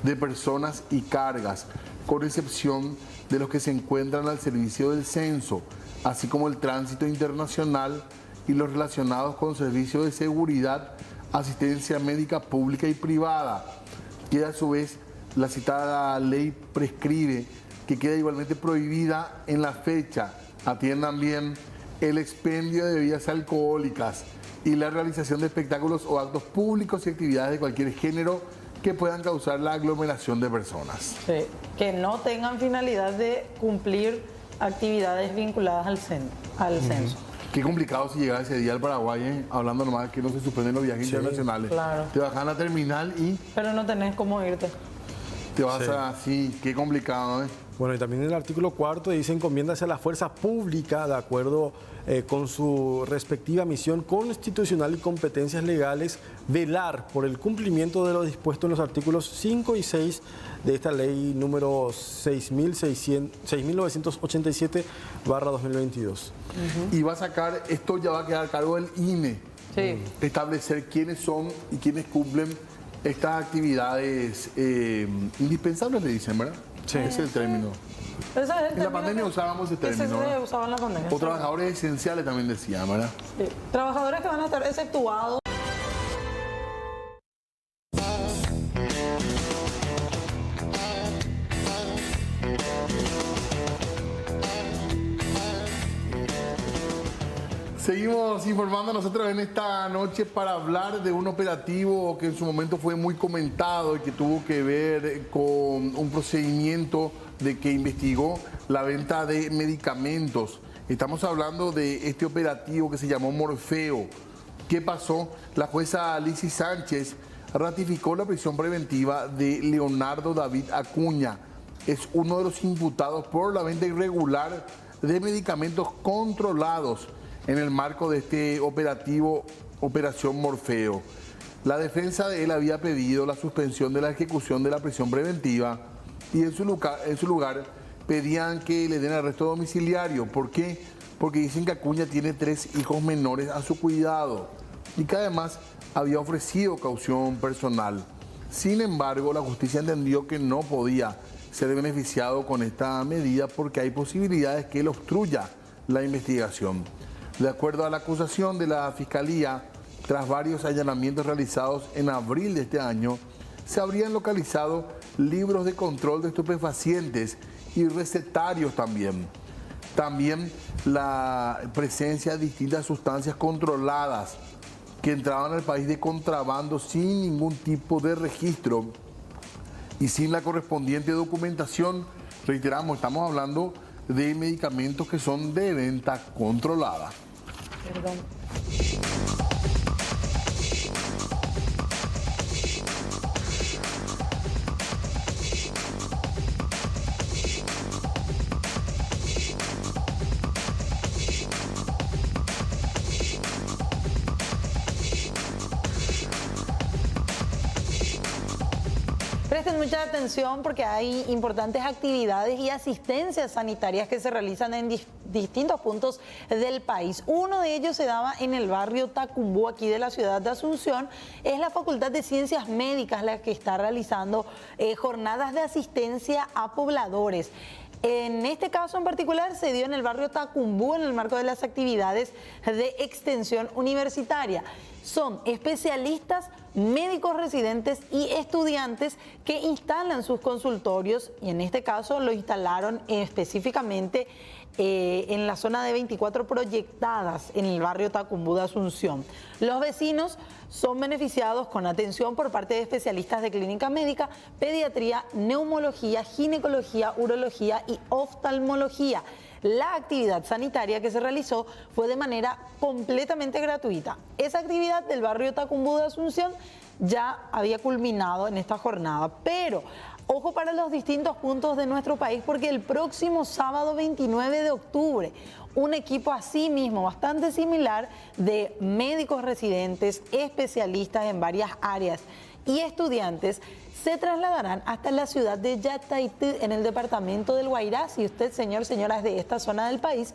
de personas y cargas, con excepción de los que se encuentran al servicio del censo, así como el tránsito internacional y los relacionados con servicios de seguridad, asistencia médica pública y privada. Que a su vez la citada ley prescribe que queda igualmente prohibida en la fecha, atiendan bien, el expendio de bebidas alcohólicas y la realización de espectáculos o actos públicos y actividades de cualquier género que puedan causar la aglomeración de personas. Sí, que no tengan finalidad de cumplir actividades vinculadas al censo. Qué complicado si llegara ese día al Paraguay, hablando nomás que no se suspenden los viajes internacionales. Claro. Te bajan a la terminal y... Pero no tenés cómo irte. Te vas sí, qué complicado, ¿eh? Bueno, y también en el artículo 4 dice: encomiéndase a la fuerza pública, de acuerdo con su respectiva misión constitucional y competencias legales, velar por el cumplimiento de lo dispuesto en los artículos 5 y 6 de esta ley número 6.987/2022. Y va a sacar, esto ya va a quedar a cargo del INE, establecer quiénes son y quiénes cumplen estas actividades indispensables, le dicen, ¿verdad? Sí. Ese es el término. En la pandemia usábamos ese término. Se usaba en la pandemia. O trabajadores esenciales también decían, ¿verdad? Sí. Trabajadores que van a estar exceptuados. Seguimos informando nosotros en esta noche para hablar de un operativo que en su momento fue muy comentado y que tuvo que ver con un procedimiento de que investigó la venta de medicamentos. Estamos hablando de este operativo que se llamó Morfeo. ¿Qué pasó? La jueza Lizy Sánchez ratificó la prisión preventiva de Leonardo David Acuña. Es uno de los imputados por la venta irregular de medicamentos controlados en el marco de este operativo, Operación Morfeo. La defensa de él había pedido la suspensión de la ejecución de la prisión preventiva y en su lugar pedían que le den arresto domiciliario. ¿Por qué? Porque dicen que Acuña tiene 3 hijos menores a su cuidado y que además había ofrecido caución personal. Sin embargo, la justicia entendió que no podía ser beneficiado con esta medida porque hay posibilidades que él obstruya la investigación. De acuerdo a la acusación de la Fiscalía, tras varios allanamientos realizados en abril de este año, se habrían localizado libros de control de estupefacientes y recetarios también. También la presencia de distintas sustancias controladas que entraban al país de contrabando sin ningún tipo de registro y sin la correspondiente documentación. Reiteramos, estamos hablando de medicamentos que son de venta controlada. Perdón. Presten mucha atención porque hay importantes actividades y asistencias sanitarias que se realizan en distintos puntos del país. Uno de ellos se daba en el barrio Tacumbú, aquí de la ciudad de Asunción. Es la Facultad de Ciencias Médicas la que está realizando jornadas de asistencia a pobladores. En este caso en particular se dio en el barrio Tacumbú en el marco de las actividades de extensión universitaria. Son especialistas, médicos residentes y estudiantes que instalan sus consultorios y en este caso lo instalaron específicamente en la zona de 24 proyectadas en el barrio Tacumbú de Asunción. Los vecinos son beneficiados con atención por parte de especialistas de clínica médica, pediatría, neumología, ginecología, urología y oftalmología. La actividad sanitaria que se realizó fue de manera completamente gratuita. Esa actividad del barrio Tacumbú de Asunción ya había culminado en esta jornada, pero ojo para los distintos puntos de nuestro país porque el próximo sábado 29 de octubre un equipo así mismo bastante similar de médicos residentes, especialistas en varias áreas y estudiantes se trasladarán hasta la ciudad de Yataití en el departamento del Guairá. Si usted, señor, señora, es de esta zona del país,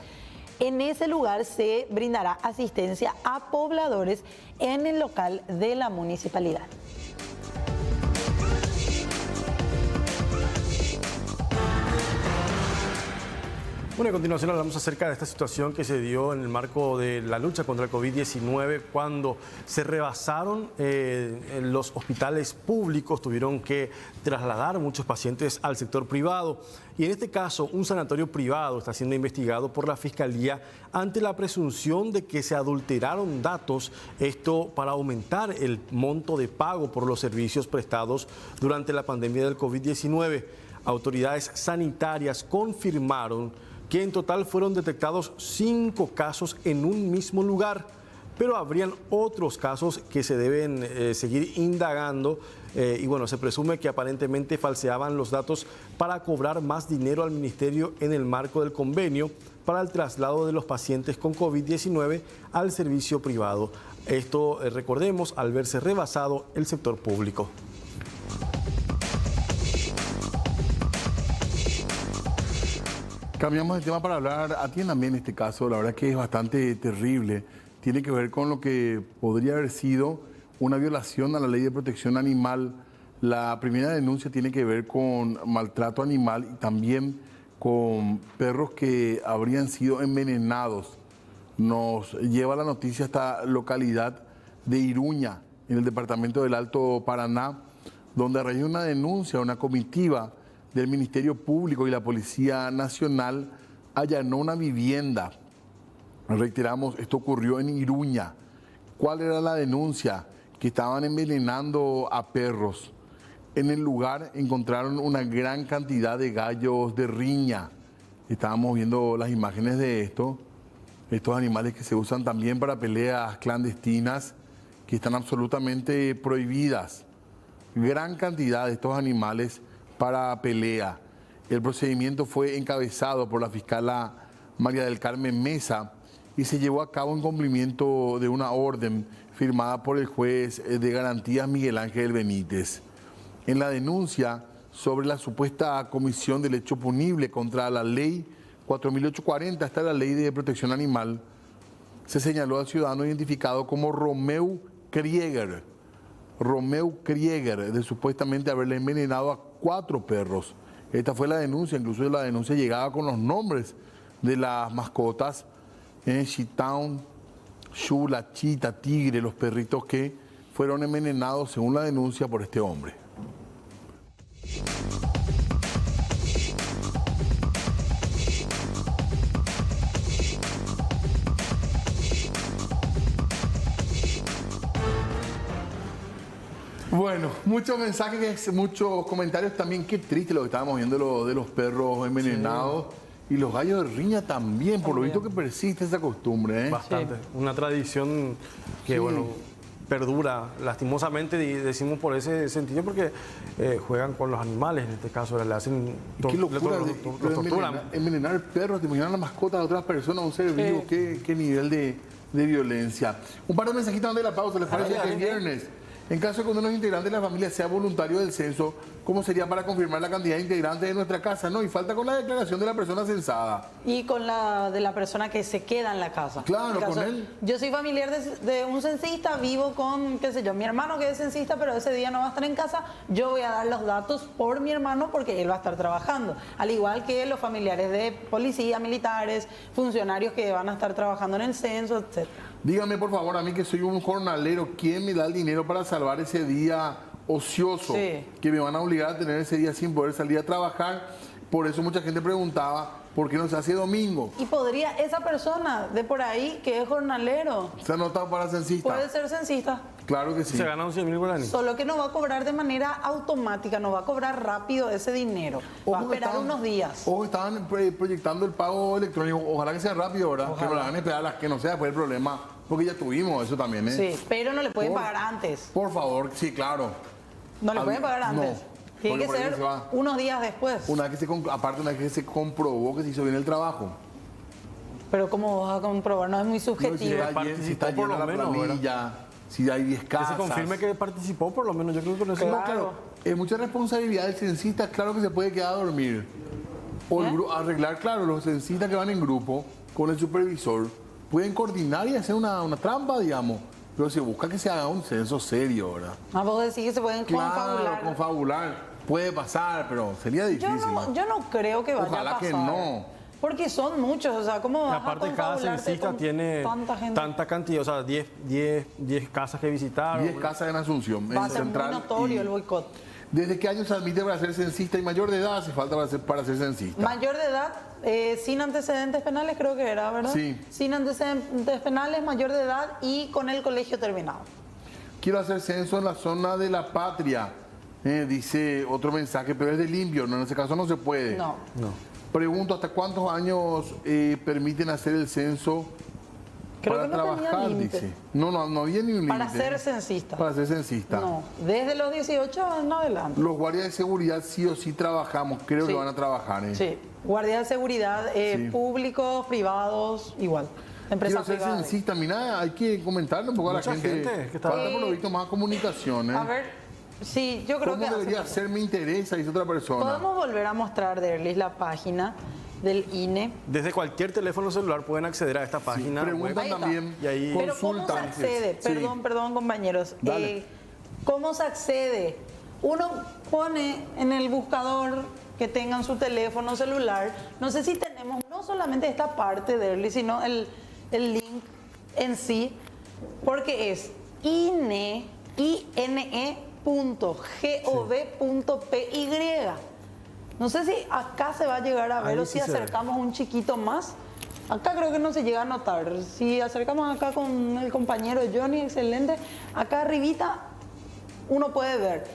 en ese lugar se brindará asistencia a pobladores en el local de la municipalidad. Bueno, a continuación hablamos acerca de esta situación que se dio en el marco de la lucha contra el COVID-19 cuando se rebasaron los hospitales públicos, tuvieron que trasladar muchos pacientes al sector privado y en este caso un sanatorio privado está siendo investigado por la Fiscalía ante la presunción de que se adulteraron datos, esto para aumentar el monto de pago por los servicios prestados durante la pandemia del COVID-19. Autoridades sanitarias confirmaron que en total fueron detectados 5 casos en un mismo lugar, pero habrían otros casos que se deben seguir indagando y bueno, se presume que aparentemente falseaban los datos para cobrar más dinero al ministerio en el marco del convenio para el traslado de los pacientes con COVID-19 al servicio privado. Esto, recordemos, al verse rebasado el sector público. Cambiamos de tema para hablar, atiendan también este caso, la verdad que es bastante terrible. Tiene que ver con lo que podría haber sido una violación a la ley de protección animal. La primera denuncia tiene que ver con maltrato animal y también con perros que habrían sido envenenados. Nos lleva la noticia a esta localidad de Iruña, en el departamento del Alto Paraná, donde a raíz de una denuncia, una comitiva del Ministerio Público y la Policía Nacional allanó una vivienda. Reiteramos, esto ocurrió en Iruña. ¿Cuál era la denuncia? Que estaban envenenando a perros. En el lugar encontraron una gran cantidad de gallos de riña. Estábamos viendo las imágenes de estos animales que se usan también para peleas clandestinas, que están absolutamente prohibidas. Gran cantidad de estos animales para pelea. El procedimiento fue encabezado por la fiscala María del Carmen Mesa y se llevó a cabo en cumplimiento de una orden firmada por el juez de garantías Miguel Ángel Benítez. En la denuncia sobre la supuesta comisión del hecho punible contra la ley 4.840, esta es la ley de protección animal, se señaló al ciudadano identificado como Romeu Krieger, de supuestamente haberle envenenado a 4 perros. Esta fue la denuncia, incluso la denuncia llegaba con los nombres de las mascotas, Chitown, Shula, Chita, Tigre, los perritos que fueron envenenados según la denuncia por este hombre. Bueno, muchos mensajes, muchos comentarios también. Qué triste lo que estábamos viendo de los perros envenenados. Sí. Y los gallos de riña también, por lo visto que persiste esa costumbre. Bastante. Sí. Una tradición que, bueno, perdura. Lastimosamente decimos por ese sentido porque juegan con los animales, en este caso le hacen... Qué locura los torturan. Envenenar perros, te imaginas la mascota de otras personas, un ser vivo, qué nivel de violencia. Un par de mensajitos antes de la pausa, ¿les parece? Que es viernes. En caso de que uno de los integrantes de la familia sea voluntario del censo, ¿cómo sería para confirmar la cantidad de integrantes de nuestra casa? No, y falta con la declaración de la persona censada. Y con la de la persona que se queda en la casa. Claro, En caso- con él. Yo soy familiar de un censista, vivo con, qué sé yo, mi hermano que es censista, pero ese día no va a estar en casa. Yo voy a dar los datos por mi hermano porque él va a estar trabajando. Al igual que los familiares de policía, militares, funcionarios que van a estar trabajando en el censo, etc. Dígame, por favor, a mí que soy un jornalero, ¿quién me da el dinero para salvar ese día ocioso? Sí. Que me van a obligar a tener ese día sin poder salir a trabajar. Por eso mucha gente preguntaba, ¿por qué no se hace domingo? Y podría esa persona de por ahí que es jornalero, ¿Se ha anotado para censista? puede ser censista. Claro que sí. Se ganan 100.000 guaraníes. Solo que no va a cobrar de manera automática, no va a cobrar rápido ese dinero. Va a Ojo que esperar estaban- unos días. Ojo, estaban proyectando el pago electrónico. Ojalá que sea rápido, ¿verdad? Que no la van a esperar a las que no sea después el problema. Porque ya tuvimos eso también, ¿eh? Sí, pero no le pueden Por- pagar antes. Por favor, sí, claro. No le Hab- pueden pagar antes. no, Tiene porque que por ahí ser se va. unos días después. Una vez que aparte, una vez que se comprobó que se hizo bien el trabajo. Pero ¿cómo vas a comprobar? No es muy No, si subjetivo. está, si está Participó por llena lo la menos, planilla, si hay 10 Que casas. se confirme que participó, por lo menos. Yo creo que con eso Claro. Es mucha responsabilidad del censista, claro que se puede quedar a dormir. O arreglar, claro, los censistas que van en grupo con el supervisor pueden coordinar y hacer una trampa, digamos. Pero se busca que se haga un censo serio, ¿verdad? Ah, vos decís que se pueden confabular. Claro, confabular. Puede pasar, pero sería difícil. Yo no creo que vaya Ojalá a pasar. que no. Porque son muchos, o sea, ¿cómo Y vas aparte, a cada confabularte censista con tiene tanta gente? tanta cantidad, o sea, 10 casas que visitaron. 10 casas en Asunción, Va a en ser muy Central. notorio y- el boicot. ¿Desde qué año se admite para ser censista y mayor de edad? Hace falta para ser censista. Mayor de edad, sin antecedentes penales creo que era, ¿verdad? Sí. Sin antecedentes penales, mayor de edad y con el colegio terminado. Quiero hacer censo en la zona de la patria. Dice otro mensaje, pero es de limpio, no, en ese caso no se puede. No. Pregunto, ¿hasta cuántos años permiten hacer el censo Creo para que no tenía trabajar? límite. Dice. No había ni un límite. Para ser censista. Para ser censista. No, desde los 18 en adelante. Los guardias de seguridad sí o sí trabajamos, creo Sí. que van a trabajar. Sí, guardia de seguridad, Sí. públicos, privados, igual. Quiero Empresas ser privadas. censista, mira, hay que comentarle un poco a Mucha la gente. gente que está- Falta por lo visto más comunicación. A ver, sí, yo creo ¿Cómo que debería hace- ser? Me interesa, dice otra persona. podemos volver a mostrar, Derlis, la página del INE. Desde cualquier teléfono celular pueden acceder a esta página web. Preguntan Ahí está. también, Y ahí- Pero ¿cómo se consultan. accede? Sí. Perdón, compañeros. Dale. ¿Cómo se accede? Uno pone en el buscador que tengan su teléfono celular. No sé si tenemos no solamente esta parte de Derlis, sino el link en sí, porque es ine.gov.py. No sé si acá se va a llegar a ver Ahí o sí si se ve. acercamos un chiquito más. Acá creo que no se llega a notar. Si acercamos acá con el compañero Johnny, excelente. Acá arribita uno puede ver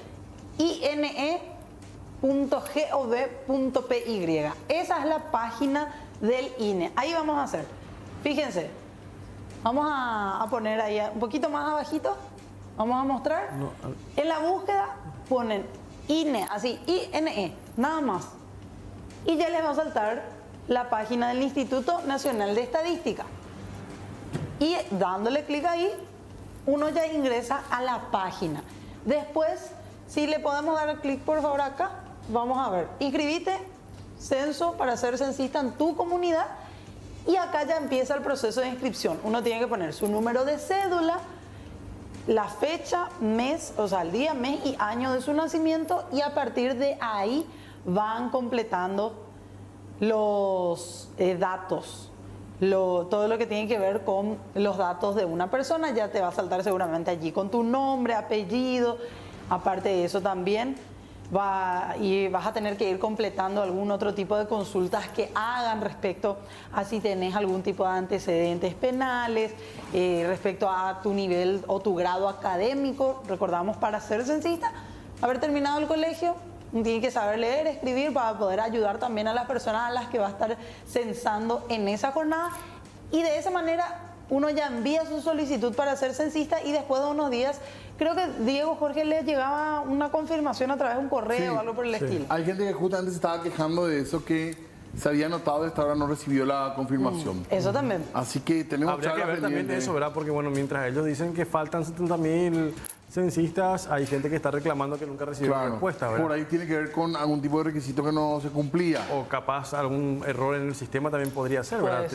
ine.gov.py. Esa es la página del INE. Ahí vamos a hacer. Fíjense. Vamos a poner ahí un poquito más abajito. Vamos a mostrar. En la búsqueda ponen INE, así, INE, nada más. Y ya les va a saltar la página del Instituto Nacional de Estadística. Y dándole clic ahí, uno ya ingresa a la página. Después, si le podemos dar clic por favor acá, vamos a ver, inscribite, censo para ser censista en tu comunidad. Y acá ya empieza el proceso de inscripción. Uno tiene que poner su número de cédula, la fecha, mes, o sea, el día, mes y año de su nacimiento, y a partir de ahí van completando los datos, todo lo que tiene que ver con los datos de una persona. Ya te va a saltar seguramente allí con tu nombre, apellido. Aparte de eso también vas a tener que ir completando algún otro tipo de consultas que hagan respecto a si tenés algún tipo de antecedentes penales, respecto a tu nivel o tu grado académico. Recordamos, para ser censista, haber terminado el colegio, tiene que saber leer, escribir, para poder ayudar también a las personas a las que va a estar censando en esa jornada. Y de esa manera uno ya envía su solicitud para ser censista, y después de unos días, creo que Diego Jorge le llegaba una confirmación a través de un correo Sí, o algo por el estilo. Hay gente que justamente se estaba quejando de eso, que se había notado y hasta ahora no recibió la confirmación. Eso también. Así que tenemos Habría que charla ver también pendiente. eso, ¿verdad? Porque bueno, mientras ellos dicen que faltan 70.000 censistas, hay gente que está reclamando que nunca recibió respuesta, ¿verdad? Por ahí tiene que ver con algún tipo de requisito que no se cumplía. O capaz algún error en el sistema también podría ser, ¿verdad?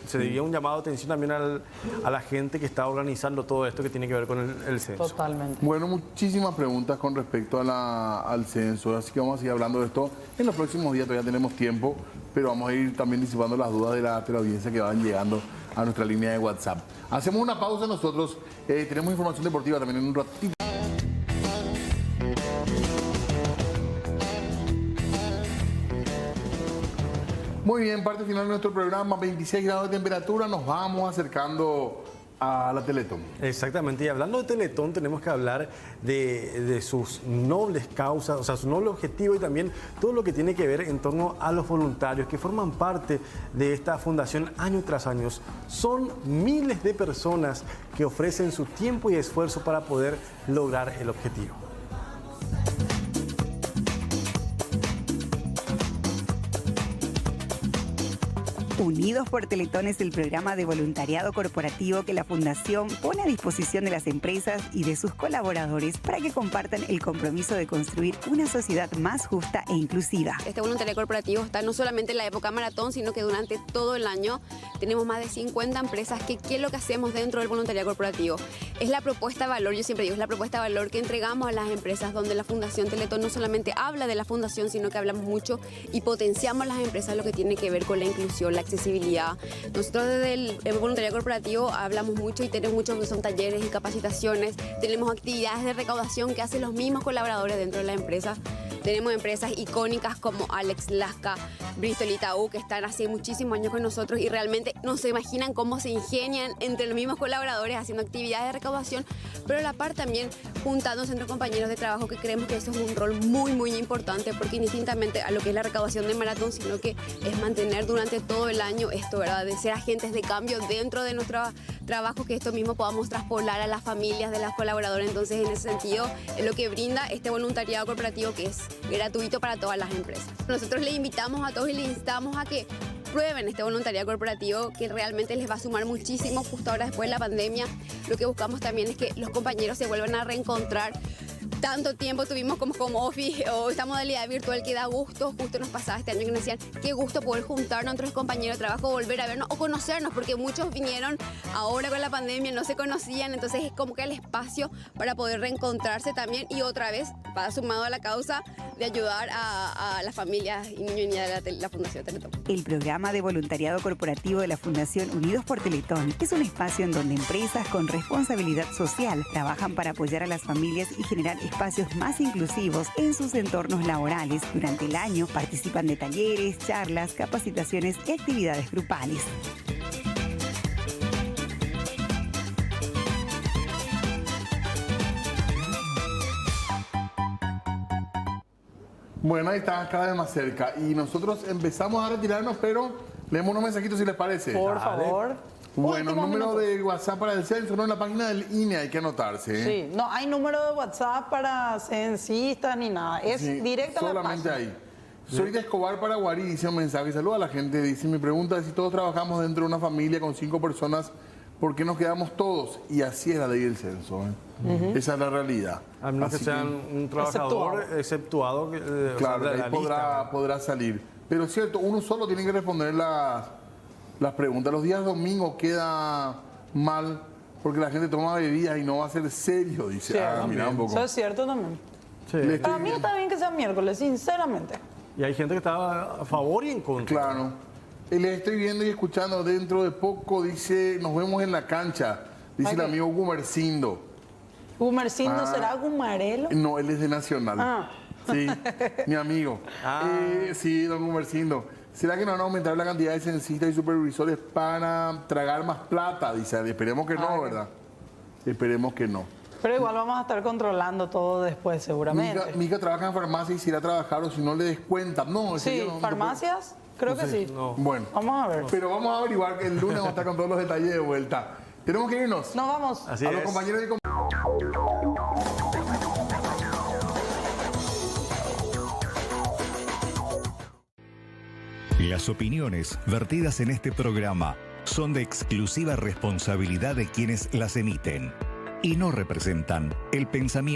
Se diría un llamado de atención también a la gente que está organizando todo esto que tiene que ver con el censo. Totalmente. Bueno, muchísimas preguntas con respecto al censo, así que vamos a seguir hablando de esto en los próximos días, todavía tenemos tiempo, pero vamos a ir también disipando las dudas de la audiencia que van llegando a nuestra línea de WhatsApp. Hacemos una pausa nosotros, tenemos información deportiva también en un ratito. Muy bien, parte final de nuestro programa, 26 grados de temperatura, nos vamos acercando a la Teletón. Exactamente, y hablando de Teletón tenemos que hablar de sus nobles causas, o sea, su noble objetivo y también todo lo que tiene que ver en torno a los voluntarios que forman parte de esta fundación año tras año. Son miles de personas que ofrecen su tiempo y esfuerzo para poder lograr el objetivo. Unidos por Teletón es el programa de voluntariado corporativo que la Fundación pone a disposición de las empresas y de sus colaboradores para que compartan el compromiso de construir una sociedad más justa e inclusiva. Este voluntariado corporativo está no solamente en la época maratón, sino que durante todo el año tenemos más de 50 empresas que ¿qué es lo que hacemos dentro del voluntariado corporativo? Es la propuesta de valor, yo siempre digo, es la propuesta de valor que entregamos a las empresas donde la Fundación Teletón no solamente habla de la Fundación, sino que hablamos mucho y potenciamos a las empresas lo que tiene que ver con la inclusión, la accesibilidad. Nosotros desde el voluntariado corporativo hablamos mucho y tenemos muchos que son talleres y capacitaciones, tenemos actividades de recaudación que hacen los mismos colaboradores dentro de la empresa. Tenemos empresas icónicas como Alex Lasca, Bristol y Itaú, que están hace muchísimos años con nosotros y realmente no se imaginan cómo se ingenian entre los mismos colaboradores haciendo actividades de recaudación, pero a la par también juntándose entre compañeros de trabajo, que creemos que eso es un rol muy, muy importante, porque indistintamente a lo que es la recaudación de maratón, sino que es mantener durante todo el año esto, ¿verdad? De ser agentes de cambio dentro de nuestro trabajo, que esto mismo podamos traspolar a las familias de los colaboradores. Entonces, en ese sentido, es lo que brinda este voluntariado corporativo, que es gratuito para todas las empresas. Nosotros le invitamos a todos y le instamos a que prueben este voluntariado corporativo, que realmente les va a sumar muchísimo. Justo ahora, después de la pandemia, lo que buscamos también es que los compañeros se vuelvan a reencontrar. Tanto tiempo tuvimos como home office o esta modalidad virtual que da gusto. Justo nos pasaba este año que nos decían qué gusto poder juntarnos entre los compañeros de trabajo, volver a vernos o conocernos, porque muchos vinieron ahora con la pandemia, no se conocían, entonces es como que el espacio para poder reencontrarse también, y otra vez va sumado a la causa de ayudar a las familias y niños y niñas de la Fundación Teletón. El programa de voluntariado corporativo de la Fundación Unidos por Teletón es un espacio en donde empresas con responsabilidad social trabajan para apoyar a las familias y generar espacios más inclusivos en sus entornos laborales. Durante el año participan de talleres, charlas, capacitaciones y actividades grupales. Bueno, ahí está, cada vez más cerca. Y nosotros empezamos a retirarnos, pero leemos unos mensajitos si les parece. Por favor. Bueno, Último número minuto. de WhatsApp para el censo, no en la página del INE, hay que anotarse. Sí, no hay número de WhatsApp para censistas ni nada, es Sí, directo a la solamente página. ahí. Soy de Escobar, Paraguarí, dice un mensaje. Saluda a la gente. Dice, mi pregunta es si todos trabajamos dentro de una familia con 5 personas, ¿por qué nos quedamos todos? Y así es la ley del censo. Esa es la realidad. A menos que Así sean un trabajador exceptuado claro, de ahí la lista. podrá salir. Pero es cierto, uno solo tiene que responder las preguntas. Los días domingos queda mal porque la gente toma bebidas y no va a ser serio, dice. Sí, Mira un poco. Eso es cierto también. Sí. Le estoy Para mí viendo. está bien que sea miércoles, sinceramente. Y hay gente que está a favor y en contra. Claro. Les estoy viendo y escuchando dentro de poco, dice, nos vemos en la cancha, dice el Ok. amigo Gumercindo. Gumercindo, Ah. ¿será Gumarelo? No, él es de Nacional. Ah. Sí, mi amigo. Ah. Sí, don Gumercindo. ¿Será que no van a aumentar la cantidad de censistas y supervisores para tragar más plata? Dice, esperemos que no, ¿verdad? Esperemos que no. Pero igual vamos a estar controlando todo después, seguramente. Mi hija trabaja en farmacia y si irá a trabajar o si no le descuentan. No, ese Sí, día no te farmacias, creo que sí. No. puede. Bueno, Vamos a ver. pero vamos a averiguar que el lunes vamos a estar con todos los detalles de vuelta. Tenemos que irnos. Nos vamos. Así a los es. compañeros y Las opiniones vertidas en este programa son de exclusiva responsabilidad de quienes las emiten y no representan el pensamiento